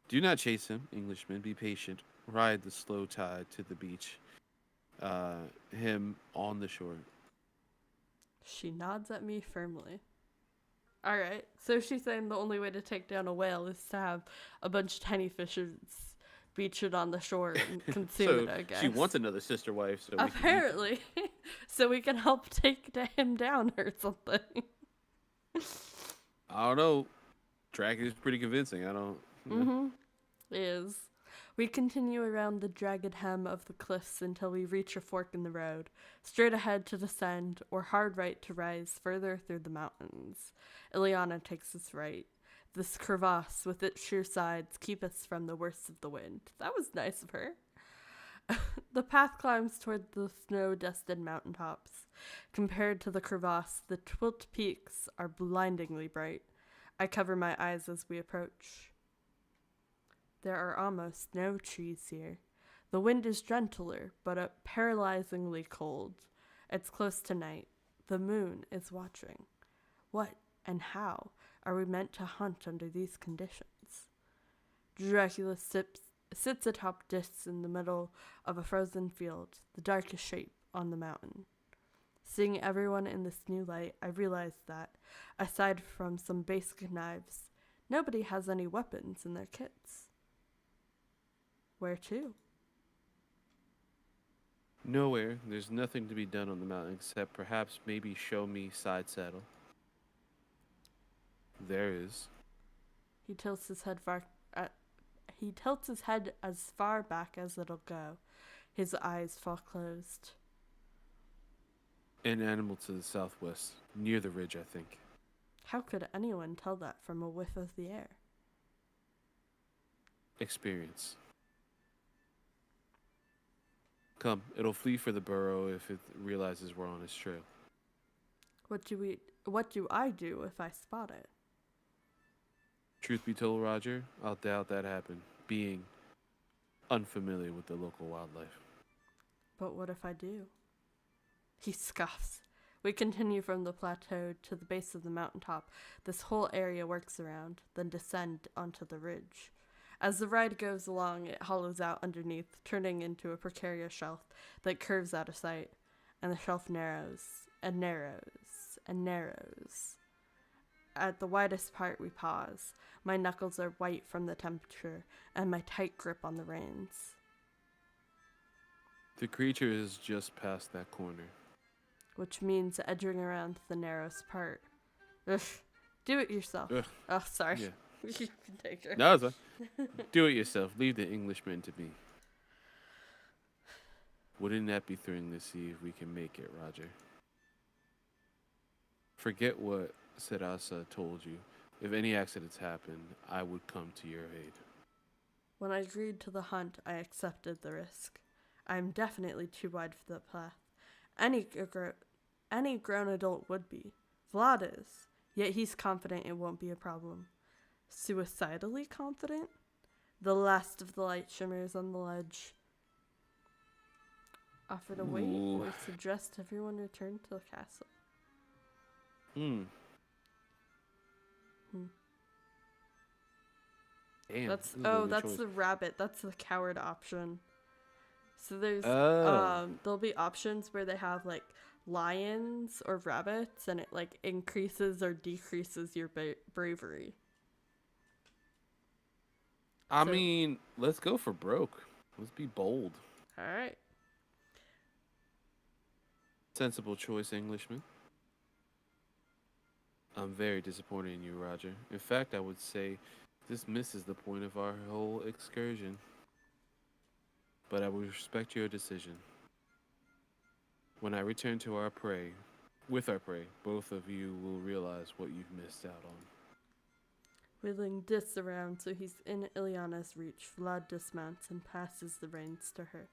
Do not chase him, Englishman. Be patient. Ride the slow tide to the beach. Him on the shore. She nods at me firmly. Alright, so she's saying the only way to take down a whale is to have a bunch of tiny fishes beach it on the shore and consume it, I guess. She wants another sister wife, so apparently. So we can help take him down or something. I don't know. Dracula's pretty convincing. I don't... Mm-hmm. It is. We continue around the jagged hem of the cliffs until we reach a fork in the road, straight ahead to descend, or hard right to rise further through the mountains. Ileana takes us right. This crevasse with its sheer sides keep us from the worst of the wind. That was nice of her. The path climbs toward the snow-dusted mountaintops. Compared to the crevasse, the twilt peaks are blindingly bright. I cover my eyes as we approach. There are almost no trees here. The wind is gentler, but paralyzingly cold. It's close to night. The moon is watching. What and how are we meant to hunt under these conditions? Dracula sits atop discs in the middle of a frozen field, the darkest shape on the mountain. Seeing everyone in this new light, I realize that, aside from some basic knives, nobody has any weapons in their kits. Where to? Nowhere. There's nothing to be done on the mountain except perhaps maybe show me side saddle. There is. He tilts his head far. He tilts his head as far back as it'll go. His eyes fall closed. An animal to the southwest, near the ridge, I think. How could anyone tell that from a whiff of the air? Experience. Come, it'll flee for the burrow if it realizes we're on its trail. What do I do if I spot it? Truth be told, Roger, I'll doubt that happened, being unfamiliar with the local wildlife. But what if I do? He scoffs. We continue from the plateau to the base of the mountaintop. This whole area works around, then descend onto the ridge. As the ride goes along, it hollows out underneath, turning into a precarious shelf that curves out of sight, and the shelf narrows and narrows and narrows. At the widest part, we pause. My knuckles are white from the temperature and my tight grip on the reins. The creature is just past that corner. Which means edging around the narrowest part. Ugh. Do it yourself. Ugh. Oh, sorry. Yeah. You can take her. No, it's fine. Do it yourself. Leave the Englishman to me. Wouldn't that be thrilling to see if we can make it, Roger? Forget what Serasa told you. If any accidents happen, I would come to your aid. When I agreed to the hunt, I accepted the risk. I am definitely too wide for the path. Any grown adult would be. Vlad is. Yet he's confident it won't be a problem. Suicidally confident? The last of the light shimmers on the ledge. Offer to wait or suggest everyone return to the castle. Damn. That's this is a good that's choice. the rabbit. That's the coward option. So there's Oh. there'll be options where they have like lions or rabbits, and it like increases or decreases your bravery. I So- mean, let's go for broke. Let's be bold. All right. Sensible choice, Englishman. I'm very disappointed in you, Roger. In fact, I would say this misses the point of our whole excursion. But I will respect your decision. When I return to our prey, with our prey, both of you will realize what you've missed out on. Wheeling Dis around so he's in Ileana's reach, Vlad dismounts and passes the reins to her.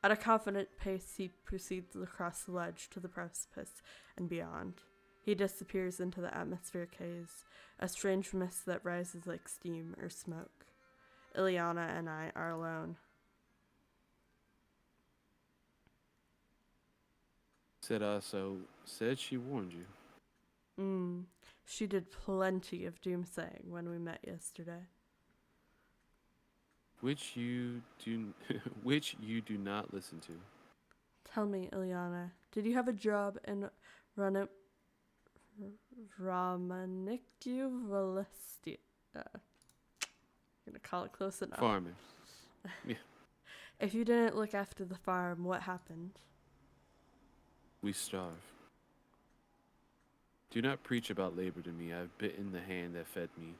At a confident pace, he proceeds across the ledge to the precipice and beyond. He disappears into the atmospheric haze, a strange mist that rises like steam or smoke. Ileana and I are alone. Said she warned you. She did plenty of doomsaying when we met yesterday. Which you do not listen to. Tell me, Ileana, did you have a job in Ramanicu Valestia? I'm gonna call it close enough. Farming. Yeah. If you didn't look after the farm, what happened? We starve. Do not preach about labor to me. I've bitten the hand that fed me.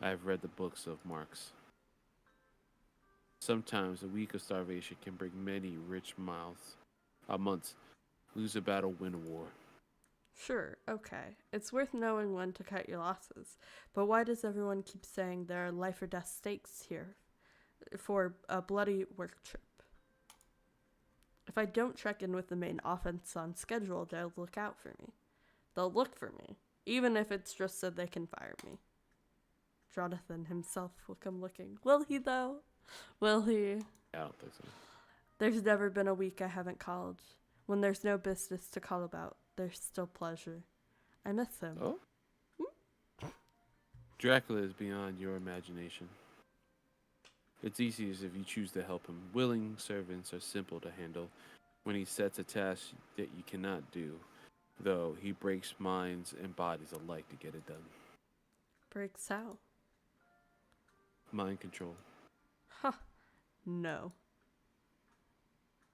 I have read the books of Marx. Sometimes a week of starvation can bring many rich months lose a battle, win a war. Sure, okay. It's worth knowing when to cut your losses. But why does everyone keep saying there are life or death stakes here for a bloody work trip? If I don't check in with the main offense on schedule, they'll look out for me. They'll look for me, even if it's just so they can fire me. Jonathan himself will come looking. Will he, though? Will he? I don't think so. There's never been a week I haven't called. When there's no business to call about, there's still pleasure. I miss him. Oh? Dracula is beyond your imagination. It's easiest if you choose to help him. Willing servants are simple to handle. When he sets a task that you cannot do, though, he breaks minds and bodies alike to get it done. Breaks how? Mind control. Huh. No.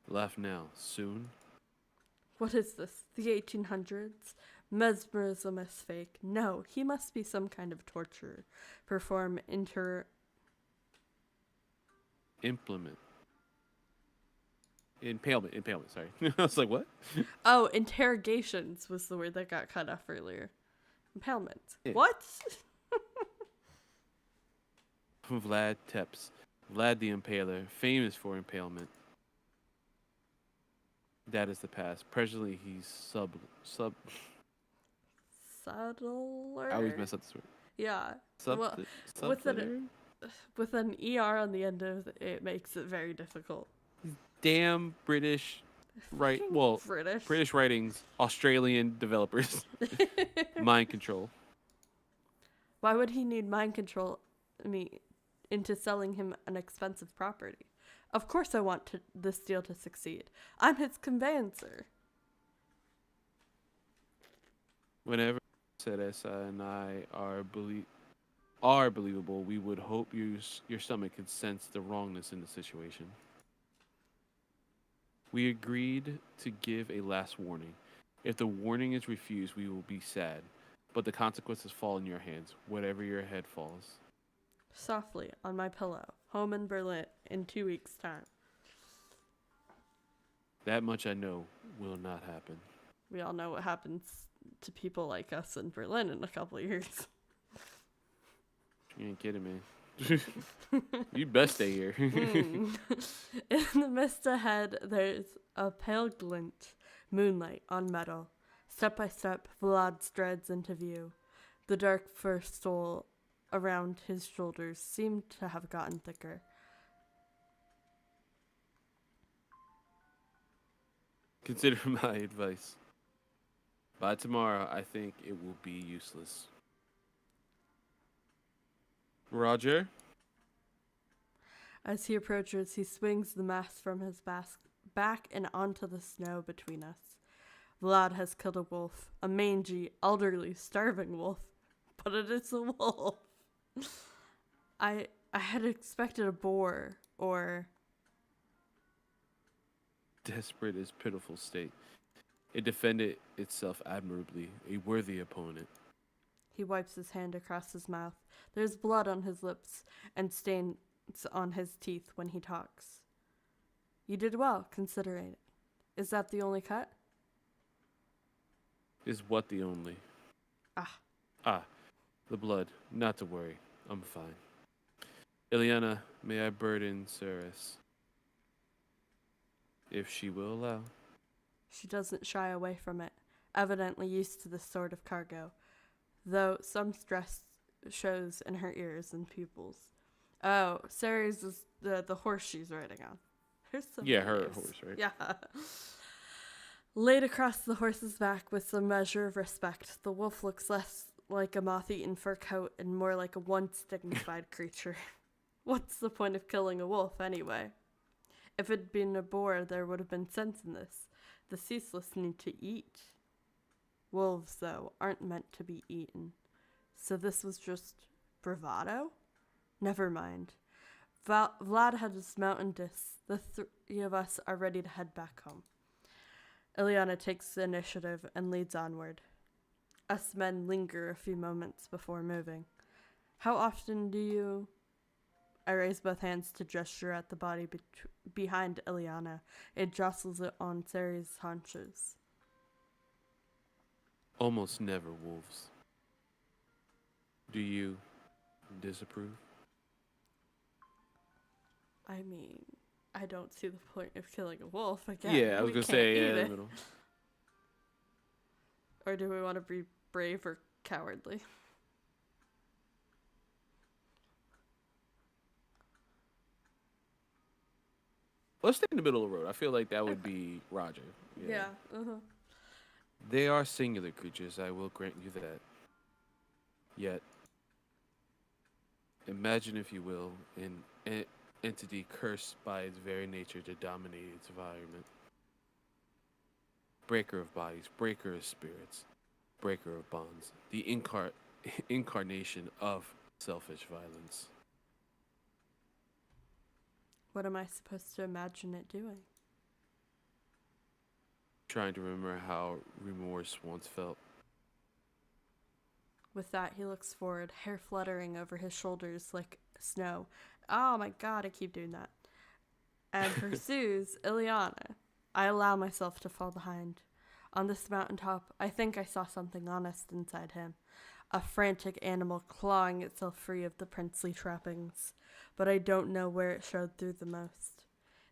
Laugh now. Soon? What is this? The 1800s? Mesmerism is fake. No, he must be some kind of torturer. Perform implement. Impalement, sorry. I was like, what? Oh, interrogations was the word that got cut off earlier. Impalement. Yeah. What? Vlad Tepes. Vlad the Impaler, famous for impalement. That is the past. Presently, he's sub. Subtler? I always mess up this word. Yeah. Sub. Well, with an ER on the end of it makes it very difficult. Damn British, right? Well, British writings, Australian developers, mind control. Why would he need mind control me into selling him an expensive property? Of course I want this deal to succeed. I'm his conveyancer. Whenever said Essa and I are believable, we would hope your stomach could sense the wrongness in the situation. We agreed to give a last warning. If the warning is refused, we will be sad. But the consequences fall in your hands, whatever your head falls. Softly, on my pillow. Home in Berlin in 2 weeks' time. That much I know will not happen. We all know what happens to people like us in Berlin in a couple of years. You ain't kidding me. You best stay here. In the mist ahead, there's a pale glint, moonlight on metal. Step by step, Vlad strides into view. The dark fur stole around his shoulders seemed to have gotten thicker. Consider my advice. By tomorrow, I think it will be useless. Roger? As he approaches, he swings the mask from his back and onto the snow between us. Vlad has killed a wolf, a mangy, elderly, starving wolf, but it is a wolf. I had expected a boar or... Desperate is pitiful state. It defended itself admirably, a worthy opponent. He wipes his hand across his mouth. There's blood on his lips and stains on his teeth when he talks. You did well, considering it. Is that the only cut? Is what the only? The blood. Not to worry. I'm fine. Ileana, may I burden Ceres? If she will allow. She doesn't shy away from it, evidently used to this sort of cargo, though some stress shows in her ears and pupils. Oh, Ceres is the horse she's riding on. Her horse, right? Yeah. Laid across the horse's back with some measure of respect, the wolf looks less like a moth-eaten fur coat and more like a once dignified creature. What's the point of killing a wolf, anyway? If it'd been a boar, there would have been sense in this. The ceaseless need to eat. Wolves, though, aren't meant to be eaten. So this was just bravado? Never mind. Vlad had his mountain disc. The three of us are ready to head back home. Ileana takes the initiative and leads onward. Us men linger a few moments before moving. How often do you... I raise both hands to gesture at the body behind Ileana. It jostles it on Ceres' haunches. Almost never wolves. Do you disapprove? I mean, I don't see the point of killing a wolf again. Yeah, I was going to say, in the middle. Or do we want to be brave or cowardly? Let's stay in the middle of the road. I feel like that would be Roger. Yeah. They are singular creatures, I will grant you that. Yet, imagine, if you will, an entity cursed by its very nature to dominate its environment. Breaker of bodies, breaker of spirits, breaker of bonds. The incarnation of selfish violence. What am I supposed to imagine it doing? Trying to remember how remorse once felt. With that, he looks forward, hair fluttering over his shoulders like snow. Oh my god, I keep doing that. and pursues Ileana. I allow myself to fall behind. On this mountaintop, I think I saw something honest inside him, a frantic animal clawing itself free of the princely trappings, but I don't know where it showed through the most.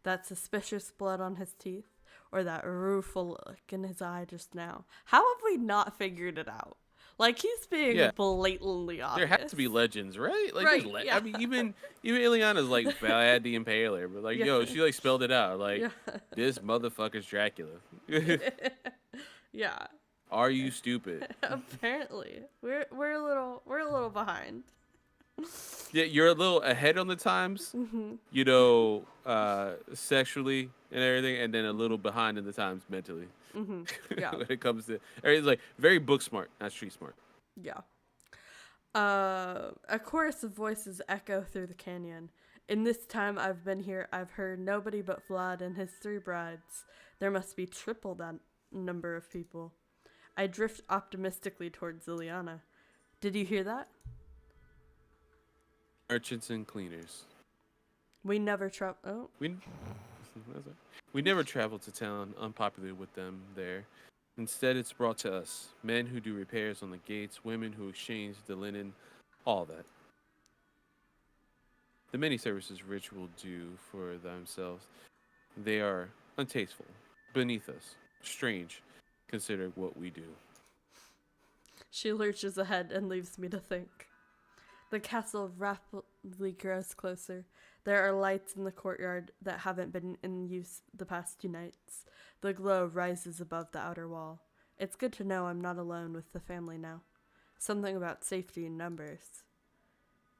That suspicious blood on his teeth, or that rueful look in his eye just now. How have we not figured it out? Like, he's being Yeah. blatantly obvious. There has to be legends, right? Like, Right, I mean, even Ileana's like Vlad the Impaler, but like, Yeah. yo, she like spelled it out. Like, Yeah. this motherfucker's Dracula. Yeah. Are you stupid? Apparently. We're a little behind. Yeah, you're a little ahead on the times, you know, sexually and everything, and then a little behind in the times mentally. Yeah. When it comes to, it's like very book smart, not street smart. Yeah. A chorus of voices echo through the canyon. In this time I've been here, I've heard nobody but Vlad and his 3 brides. There must be triple that number of people. I drift optimistically towards Ileana. Did you hear that? Merchants and cleaners. We never Oh. We never travel to town unpopular with them there. Instead, it's brought to us. Men who do repairs on the gates, women who exchange the linen, all that. The many services rich will do for themselves. They are untasteful, beneath us, strange, consider what we do. She lurches ahead and leaves me to think. The castle rapidly grows closer. There are lights in the courtyard that haven't been in use the past 2 nights. The glow rises above the outer wall. It's good to know I'm not alone with the family now. Something about safety in numbers.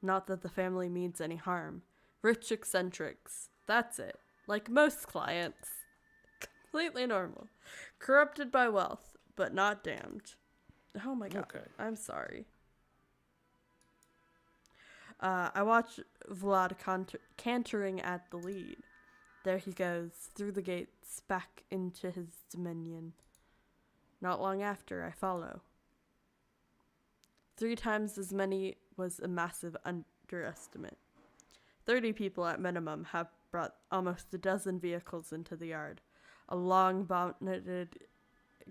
Not that the family means any harm. Rich eccentrics. That's it. Like most clients. Completely normal. Corrupted by wealth, but not damned. Oh my god. Okay. I'm sorry. I watch Vlad cantering at the lead. There he goes, through the gates, back into his dominion. Not long after, I follow. 3 times as many was a massive underestimate. 30 people at minimum have brought almost a dozen vehicles into the yard. A long bonneted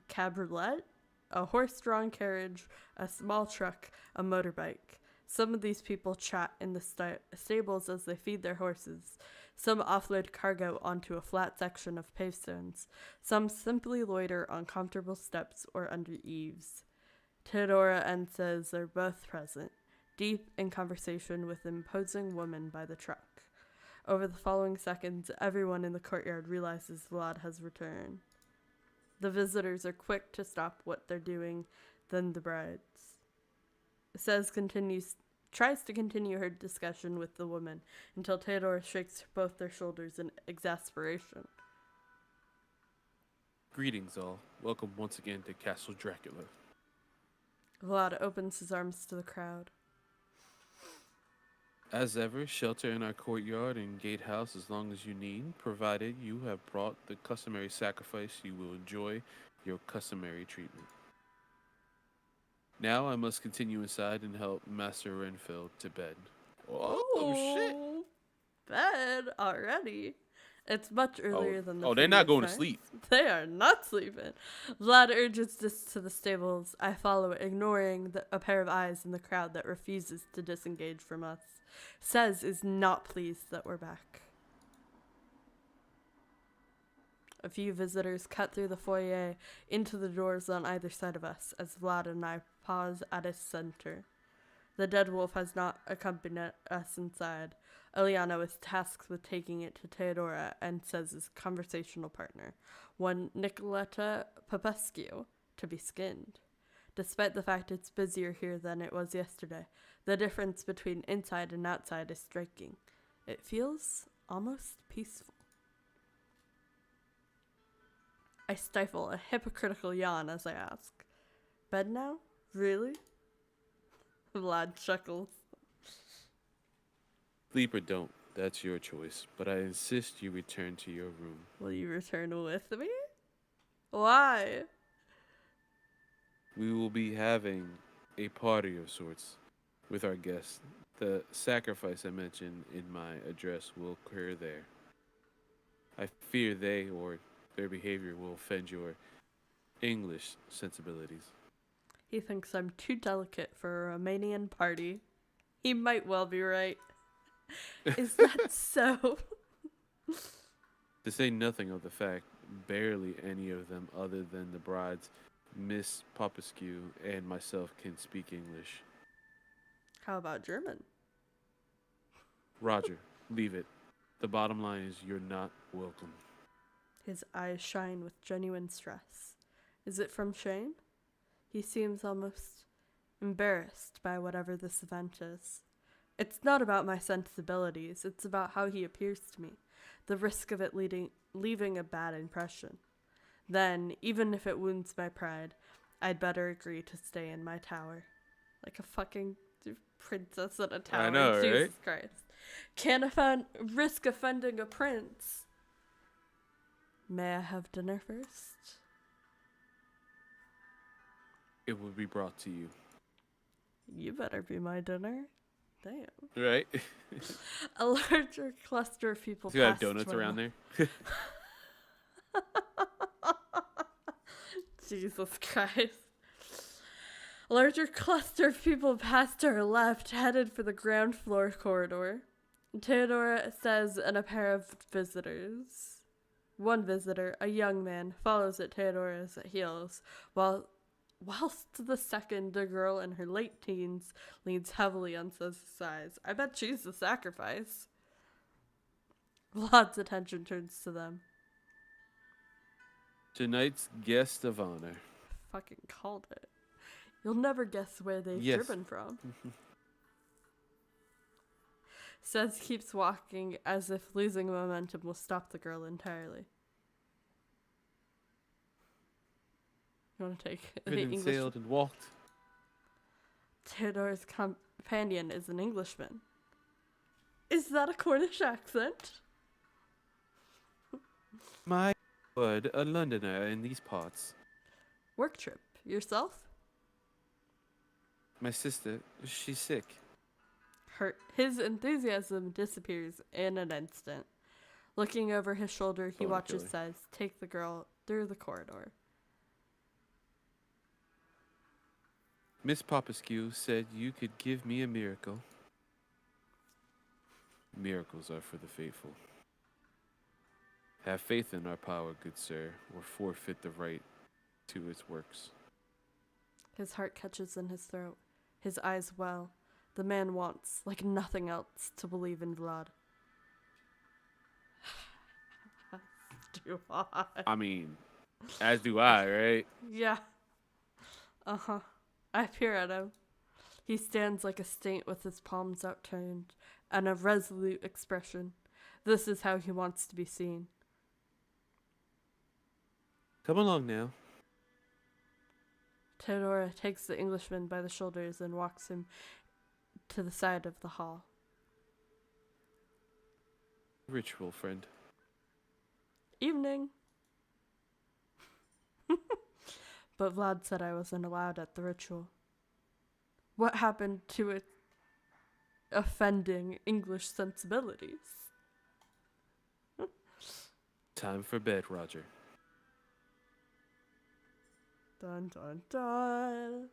cabriolet, a horse-drawn carriage, a small truck, a motorbike. Some of these people chat in the stables as they feed their horses. Some offload cargo onto a flat section of pavestones. Some simply loiter on comfortable steps or under eaves. Theodora and Cez are both present, deep in conversation with an imposing woman by the truck. Over the following seconds, everyone in the courtyard realizes Vlad has returned. The visitors are quick to stop what they're doing, then the brides. Tries to continue her discussion with the woman until Theodora shakes both their shoulders in exasperation. Greetings, all. Welcome once again to Castle Dracula. Vlad opens his arms to the crowd. As ever, shelter in our courtyard and gatehouse as long as you need, provided you have brought the customary sacrifice, you will enjoy your customary treatment. Now I must continue inside and help Master Renfield to bed. Oh shit! Bed already? It's much earlier than the they're not previous going to night. sleep. They are not sleeping. Vlad urges us to the stables. I follow, ignoring a pair of eyes in the crowd that refuses to disengage from us. Cez is not pleased that we're back. A few visitors cut through the foyer into the doors on either side of us as Vlad and I pause at its center. The dead wolf has not accompanied us inside. Ileana was tasked with taking it to Theodora and Cez's conversational partner, one Nicoletta Popescu, to be skinned. Despite the fact it's busier here than it was yesterday, the difference between inside and outside is striking. It feels almost peaceful. I stifle a hypocritical yawn as I ask, "Bed now? Really?" Vlad chuckles. Sleep or don't, that's your choice, but I insist you return to your room. Will you return with me? Why? We will be having a party of sorts with our guests. The sacrifice I mentioned in my address will occur there. I fear they or their behavior will offend your English sensibilities. He thinks I'm too delicate for a Romanian party. He might well be right. Is that so? To say nothing of the fact, barely any of them other than the brides, Miss Popescu and myself can speak English. How about German? Roger, leave it. The bottom line is you're not welcome. His eyes shine with genuine stress. Is it from shame? He seems almost embarrassed by whatever this event is. It's not about my sensibilities, it's about how he appears to me. The risk of it leaving a bad impression. Then, even if it wounds my pride, I'd better agree to stay in my tower. Like a fucking princess in a tower. I know, Jesus right? Christ. Can't risk offending a prince. May I have dinner first? It will be brought to you. You better be my dinner. Damn. Right? A larger cluster of people You got passed donuts my around mouth. there? Jesus Christ. A larger cluster of people passed to her left, headed for the ground floor corridor. Theodora says, and a pair of visitors. One visitor, a young man, follows at Theodora's heels, whilst the second, a girl in her late teens, leans heavily on Sez's sides. I bet she's the sacrifice. Vlad's attention turns to them. Tonight's guest of honor. Fucking called it. You'll never guess where they've driven from. Sez keeps walking as if losing momentum will stop the girl entirely. You want to take the Ridden, English? sailed, and walked. Theodore's companion is an Englishman. Is that a Cornish accent? My word, a Londoner in these parts. Work trip. Yourself? My sister, she's sick. His enthusiasm disappears in an instant. Looking over his shoulder, he watches Sez take the girl through the corridor. Miss Popescu said you could give me a miracle. Miracles are for the faithful. Have faith in our power, good sir, or forfeit the right to its works. His heart catches in his throat. His eyes well. The man wants, like nothing else, to believe in Vlad. Do I? I mean, as do I, right? Yeah. Uh-huh. I peer at him. He stands like a saint with his palms outturned and a resolute expression. This is how he wants to be seen. Come along now. Theodora takes the Englishman by the shoulders and walks him to the side of the hall. Ritual, friend. Evening. But Vlad said I wasn't allowed at the ritual. What happened to it offending English sensibilities? Time for bed, Roger. Dun dun dun.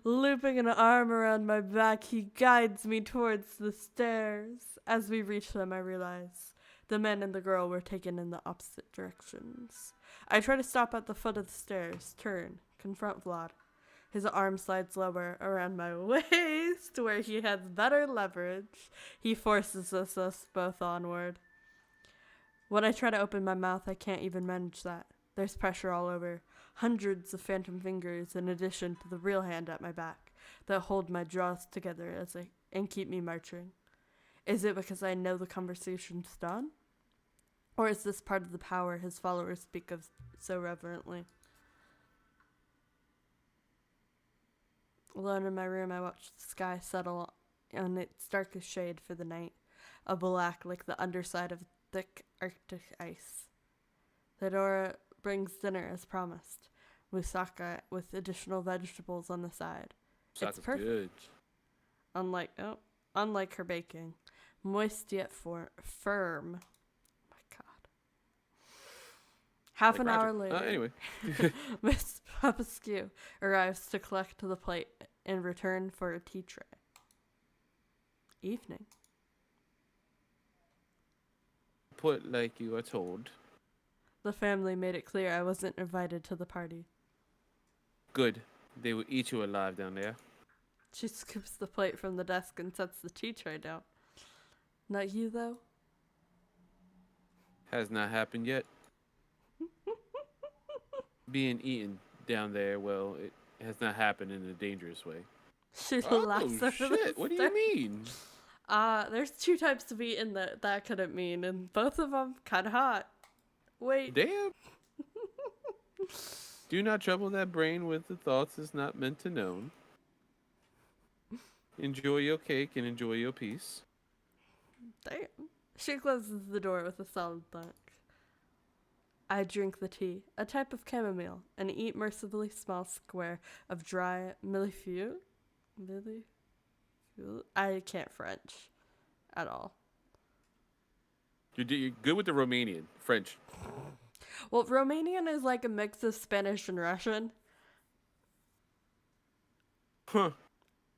Looping an arm around my back, he guides me towards the stairs. As we reach them, I realize the man and the girl were taken in the opposite directions. I try to stop at the foot of the stairs, turn, confront Vlad. His arm slides lower around my waist where he has better leverage. He forces us both onward. When I try to open my mouth, I can't even manage that. There's pressure all over. Hundreds of phantom fingers in addition to the real hand at my back that hold my jaws together and keep me marching. Is it because I know the conversation's done? Or is this part of the power his followers speak of so reverently? Alone in my room, I watch the sky settle on its darkest shade for the night, a black like the underside of thick Arctic ice. Theodora brings dinner as promised, moussaka with additional vegetables on the side. It's perfect. Good. Unlike her baking, moist yet firm. Oh my God. Half Like an Roger. hour later, Anyway. Miss Papaskew arrives to collect the plate in return for a tea tray. Evening. Put like you are told. The family made it clear I wasn't invited to the party. Good. They will eat you alive down there. She scoops the plate from the desk and sets the tea tray down. Not you, though? Has not happened yet. Being eaten down there, well, it has not happened in a dangerous way. She Oh, laughs over shit. the What do stairs. you mean? There's 2 types of eating that couldn't mean, and both of them kind of hot. Wait. Damn. Do not trouble that brain with the thoughts is not meant to know. Enjoy your cake and enjoy your peace. Damn. She closes the door with a solid thunk. I drink the tea, a type of chamomile, and eat mercifully small square of dry millefeuille. I can't French at all. You're good with the Romanian. French. Well, Romanian is like a mix of Spanish and Russian. Huh.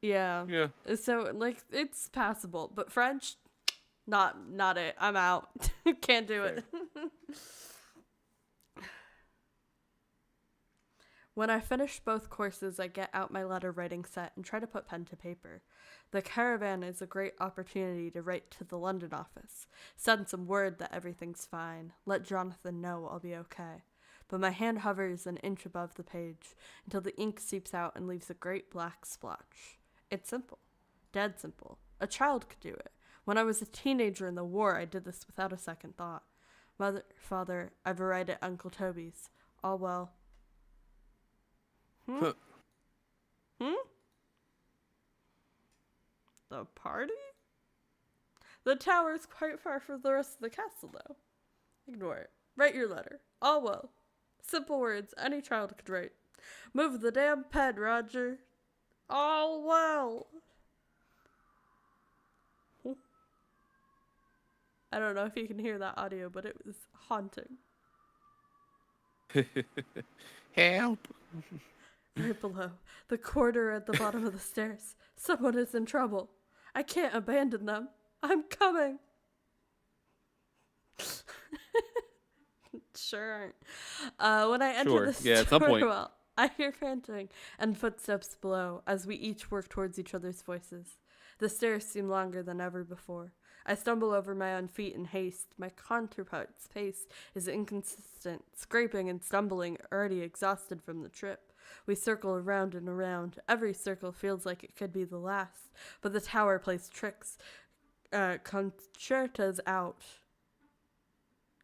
Yeah. Yeah. So, like, it's passable. But French, not it. I'm out. Can't do it. When I finish both courses, I get out my letter writing set and try to put pen to paper. The caravan is a great opportunity to write to the London office. Send some word that everything's fine. Let Jonathan know I'll be okay. But my hand hovers an inch above the page until the ink seeps out and leaves a great black splotch. It's simple. Dead simple. A child could do it. When I was a teenager in the war, I did this without a second thought. Mother, father, I've arrived at Uncle Toby's. All well. Huh. The party? The tower is quite far from the rest of the castle, though. Ignore it. Write your letter. All well. Simple words any child could write. Move the damn pen, Roger. All well. I don't know if you can hear that audio, but it was haunting. Help. Right below, the corridor at the bottom of the stairs. Someone is in trouble. I can't abandon them. I'm coming. Sure aren't. When I enter the Yeah, at some point. stairwell, I hear panting and footsteps below as we each work towards each other's voices. The stairs seem longer than ever before. I stumble over my own feet in haste. My counterpart's pace is inconsistent, scraping and stumbling, already exhausted from the trip. We circle around and around. Every circle feels like it could be the last, but the tower plays tricks. Concertas out.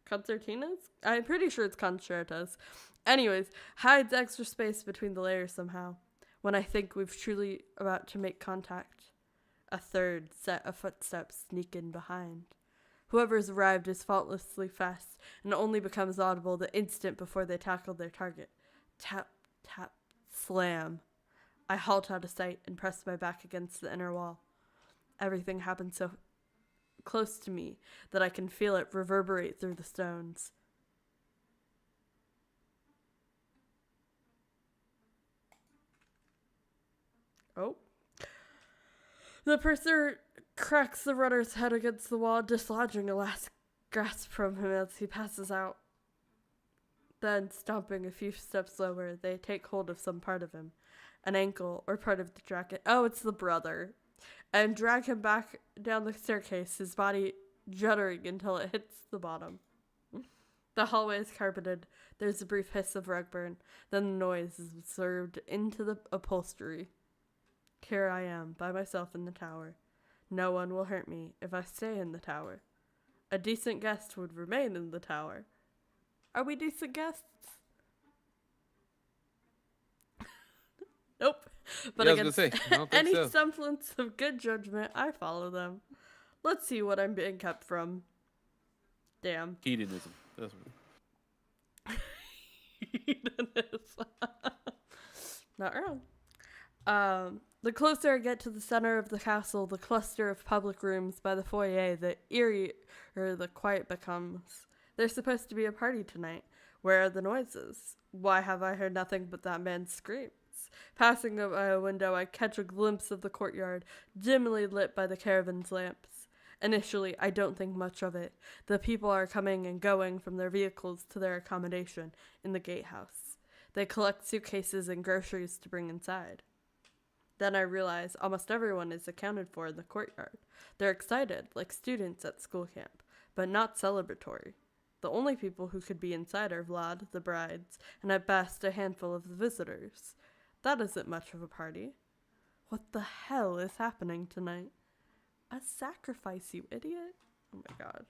Concertinas? I'm pretty sure it's concertas. Anyways, hides extra space between the layers somehow. When I think we've truly about to make contact, a third set of footsteps sneak in behind. Whoever's arrived is faultlessly fast and only becomes audible the instant before they tackle their target. Tap, tap, slam. I halt out of sight and press my back against the inner wall. Everything happens so close to me that I can feel it reverberate through the stones. Oh. The pursuer cracks the runner's head against the wall, dislodging a last grasp from him as he passes out. Then, stomping a few steps lower, they take hold of some part of him, an ankle or part of the jacket. Oh, it's the brother. And drag him back down the staircase, his body juddering until it hits the bottom. The hallway is carpeted. There's a brief hiss of rug burn. Then the noise is absorbed into the upholstery. Here I am, by myself in the tower. No one will hurt me if I stay in the tower. A decent guest would remain in the tower. Are we decent guests? Nope. But Yeah, against I don't think any so. semblance of good judgment, I follow them. Let's see what I'm being kept from. Damn. Hedonism. That's what... Not wrong. The closer I get to the center of the castle, the cluster of public rooms by the foyer, the eerie or the quiet becomes. There's supposed to be a party tonight. Where are the noises? Why have I heard nothing but that man's screams? Passing by a window, I catch a glimpse of the courtyard, dimly lit by the caravan's lamps. Initially, I don't think much of it. The people are coming and going from their vehicles to their accommodation in the gatehouse. They collect suitcases and groceries to bring inside. Then I realize almost everyone is accounted for in the courtyard. They're excited, like students at school camp, but not celebratory. The only people who could be inside are Vlad, the brides, and at best a handful of the visitors. That isn't much of a party. What the hell is happening tonight? A sacrifice, you idiot. Oh my god.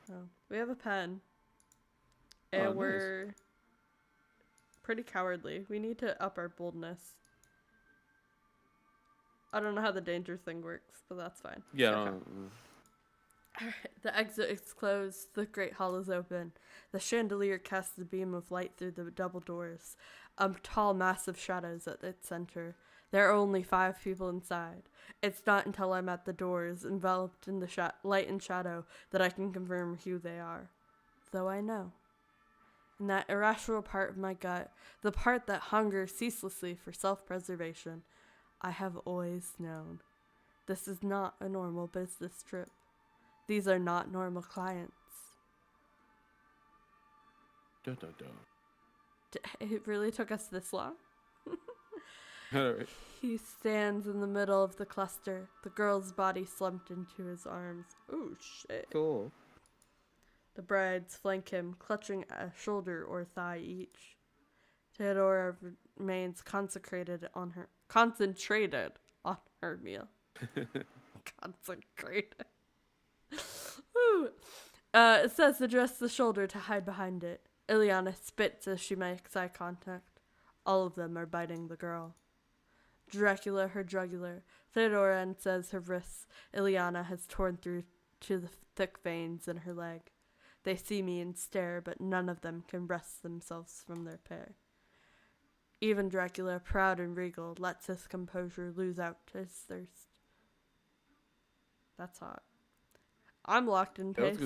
Oh, we have a pen. And we're pretty cowardly. We need to up our boldness. I don't know how the danger thing works, but that's fine. Yeah. Okay. Alright, the exit is closed, the great hall is open. The chandelier casts a beam of light through the double doors, tall massive shadows at its center. There are only 5 people inside. It's not until I'm at the doors, enveloped in the light and shadow, that I can confirm who they are. Though I know. In that irrational part of my gut, the part that hungers ceaselessly for self-preservation, I have always known. This is not a normal business trip. These are not normal clients. Dun, dun, dun. It really took us this long? All right. He stands in the middle of the cluster, the girl's body slumped into his arms. Ooh, shit. Cool. The brides flank him, clutching a shoulder or thigh each. Theodora remains concentrated on her meal. Consecrated. It says address the shoulder to hide behind it. Ileana spits as she makes eye contact. All of them are biting the girl. Dracula her jugular. Theodora says her wrists. Ileana has torn through to the thick veins in her leg. They see me and stare, but none of them can wrest themselves from their pair. Even Dracula, proud and regal, lets his composure lose out to his thirst. That's hot. I'm locked in place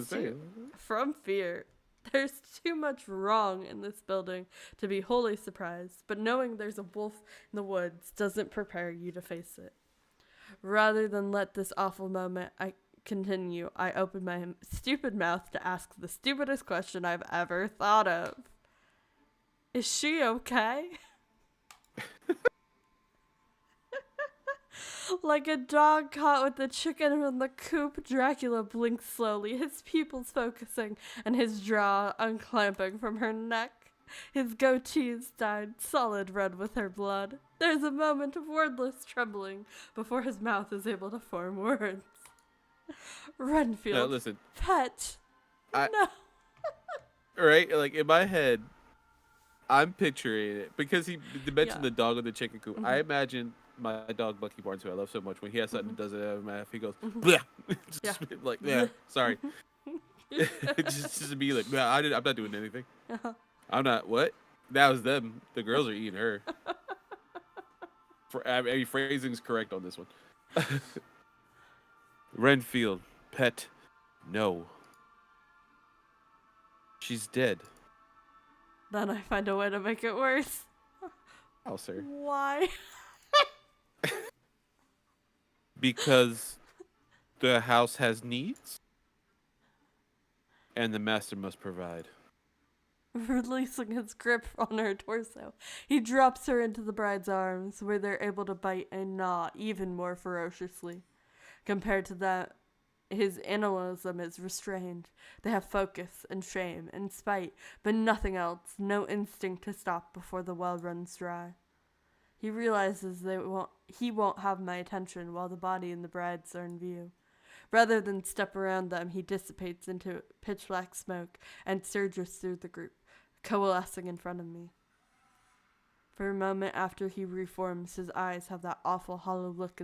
from fear. There's too much wrong in this building to be wholly surprised, but knowing there's a wolf in the woods doesn't prepare you to face it. Rather than let this awful moment continue, I open my stupid mouth to ask the stupidest question I've ever thought of. Is she okay? Like a dog caught with the chicken from the coop, Dracula blinks slowly, his pupils focusing and his jaw unclamping from her neck. His goatee is dyed solid red with her blood. There's a moment of wordless trembling before his mouth is able to form words. Renfield. Listen. Pet. No. Right? Like, in my head, I'm picturing it. Because he mentioned the dog in the chicken coop. Mm-hmm. I imagine my dog, Bucky Barnes, who I love so much, when he has something that doesn't have a mouth, he goes, bleh. Like, yeah, sorry. just to be like, nah, I'm not doing anything. Uh-huh. I'm not, what? That was them. The girls are eating her. Phrasing's correct on this one. Renfield, pet, no. She's dead. Then I find a way to make it worse. Oh, sir. Why? Because the house has needs, and the master must provide. Releasing his grip on her torso, he drops her into the bride's arms, where they're able to bite and gnaw even more ferociously. Compared to that, his animalism is restrained. They have focus and shame and spite, but nothing else, no instinct to stop before the well runs dry. He realizes he won't have my attention while the body and the brides are in view. Rather than step around them, he dissipates into pitch black smoke and surges through the group, coalescing in front of me. For a moment after he reforms, his eyes have that awful hollow look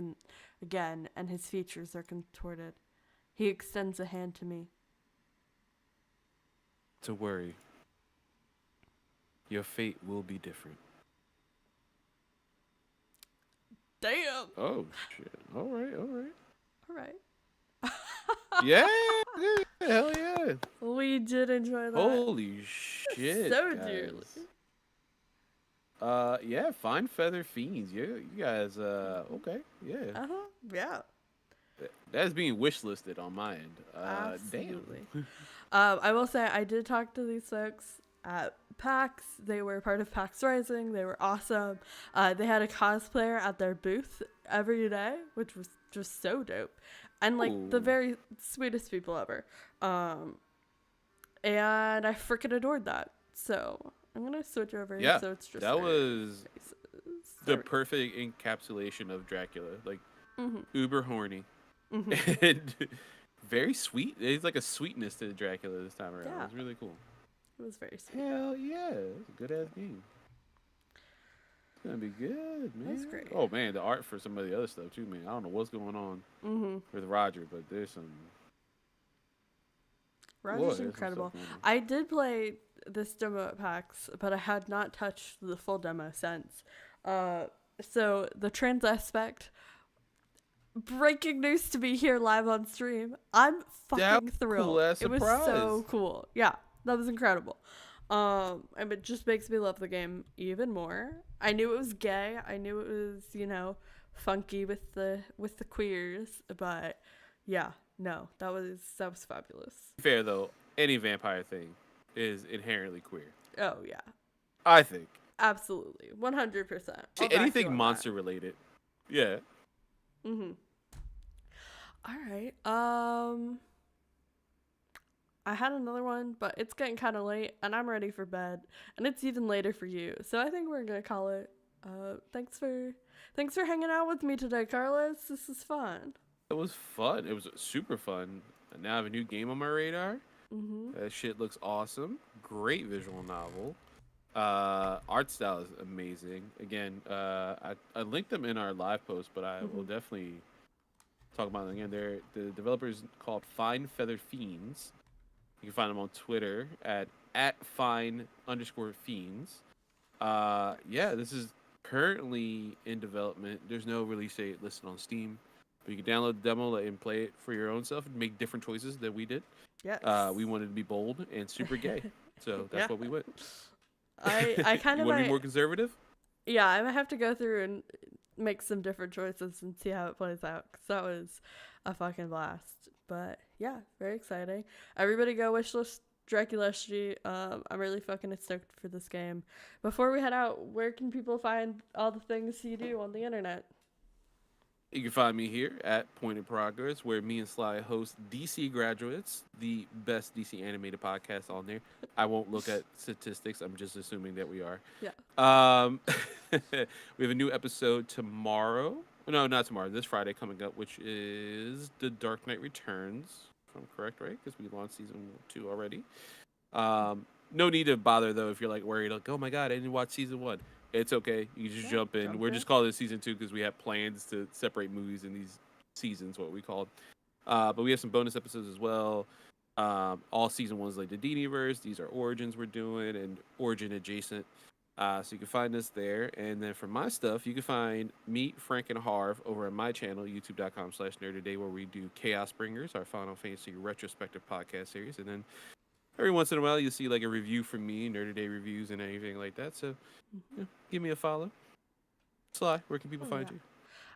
again, and his features are contorted. He extends a hand to me. To worry. Your fate will be different. Damn. Oh, shit. All right. Yeah. Yeah. Hell yeah. We did enjoy that. Holy shit, So guys. dearly. Yeah, Fine Feather Fiends. You guys, okay, yeah. Yeah. That's being wish listed on my end. Absolutely. Damn. I will say I did talk to these folks at PAX. They were part of PAX Rising. They were awesome. They had a cosplayer at their booth every day, which was just so dope. And like the Ooh. very sweetest people ever. And I freaking adored that. So I'm gonna switch over. Yeah, So it's just that their was faces. the There we perfect encapsulation of Dracula. Like, go. Mhm. uber horny. Mhm. And very sweet. There's like a sweetness to Dracula this time around. Yeah. It was really cool. It was very sweet. Hell yeah. It's a good ass game. It's gonna be good, man. That's great. Oh man, the art for some of the other stuff too, man. I don't know what's going on Mhm. with Roger, but there's some Roger's there's some incredible. stuff going on. I did play this demo at PAX, but I had not touched the full demo since. So the trans aspect, breaking news to be here live on stream. I'm fucking thrilled. cool-ass It was so surprise. cool. Yeah, that was incredible. And it just makes me love the game even more. I knew it was gay. I knew it was, funky with the queers, but yeah, no, that was fabulous. Fair though, any vampire thing is inherently queer. Oh yeah. I think. Absolutely. 100%. Anything monster related. Yeah. Mm-hmm. All right. I had another one, but it's getting kind of late, and I'm ready for bed, and it's even later for you. So I think we're gonna call it. Thanks for hanging out with me today, Carlos. This is fun. It was fun. It was super fun. And now I have a new game on my radar. Mm-hmm. That shit looks awesome. Great visual novel. Art style is amazing. Again, I linked them in our live post, but I will definitely talk about them again. The developers called Fine Feather Fiends. You can find them on Twitter at @fine_fiends. Yeah, this is currently in development. There's no release date listed on Steam, but you can download the demo and play it for your own self and make different choices than we did. Yes. We wanted to be bold and super gay, so that's Yeah. what we went. I kind You of want to be more conservative? Yeah, I might have to go through and make some different choices and see how it plays out, because that was a fucking blast. But yeah, very exciting. Everybody go wishlist Drăculești. I'm really fucking stoked for this game. Before we head out, where can people find all the things you do on the internet? You can find me here at Point in Progress, where me and Sly host DC Graduates, the best DC animated podcast on there. I won't look at statistics. I'm just assuming that we are. Yeah. We have a new episode tomorrow. No, not tomorrow. This Friday coming up, which is The Dark Knight Returns. If I'm correct, right? Because we launched season 2 already. No need to bother though if you're like worried, like, oh my god, I didn't watch season 1. It's okay. You just jump in. We're just calling it season 2 because we have plans to separate movies in these seasons, what we called. But we have some bonus episodes as well. All season 1's like the Diniverse. These are Origins we're doing and Origin adjacent. So you can find us there. And then for my stuff, you can find me, Frank, and Harv over at my channel, youtube.com/nerdaday, where we do Chaos Bringers, our Final Fantasy retrospective podcast series. And then every once in a while, you'll see like a review from me, Nerdaday reviews and anything like that. So give me a follow. Sly, where can people find you?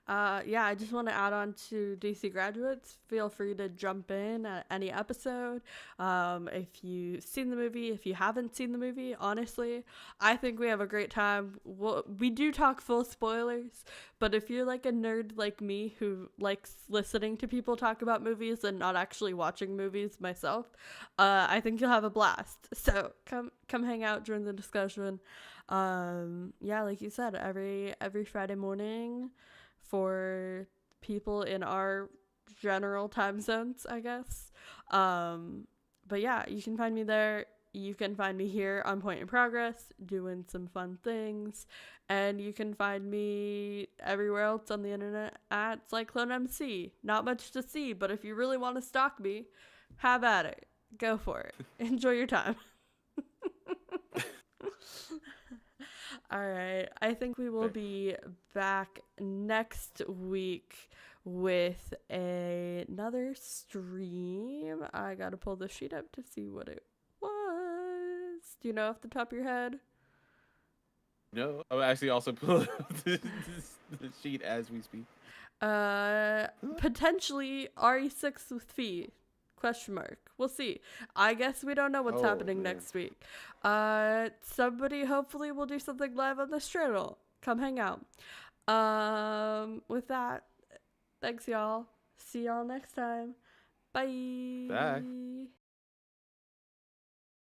Yeah, I just want to add on to DC Graduates. Feel free to jump in at any episode. If you've seen the movie, if you haven't seen the movie, honestly, I think we have a great time. We do talk full spoilers, but if you're like a nerd like me who likes listening to people talk about movies and not actually watching movies myself, I think you'll have a blast. So come hang out during the discussion. Yeah, like you said, every Friday morning for people in our general time zones, I guess. But yeah, you can find me there. You can find me here on Point in Progress doing some fun things. And you can find me everywhere else on the internet at Cyclone MC. Not much to see, but if you really want to stalk me, have at it. Go for it. Enjoy your time. All right. I think we will be back next week with another another stream. I gotta pull the sheet up to see what it was. Do you know off the top of your head? No, I'm actually also pulling up the sheet as we speak. Potentially RE6 with Fee. Question mark. We'll see. I guess we don't know what's happening next week. Somebody hopefully will do something live on this channel. Come hang out. With that, thanks y'all. See y'all next time. Bye. Bye.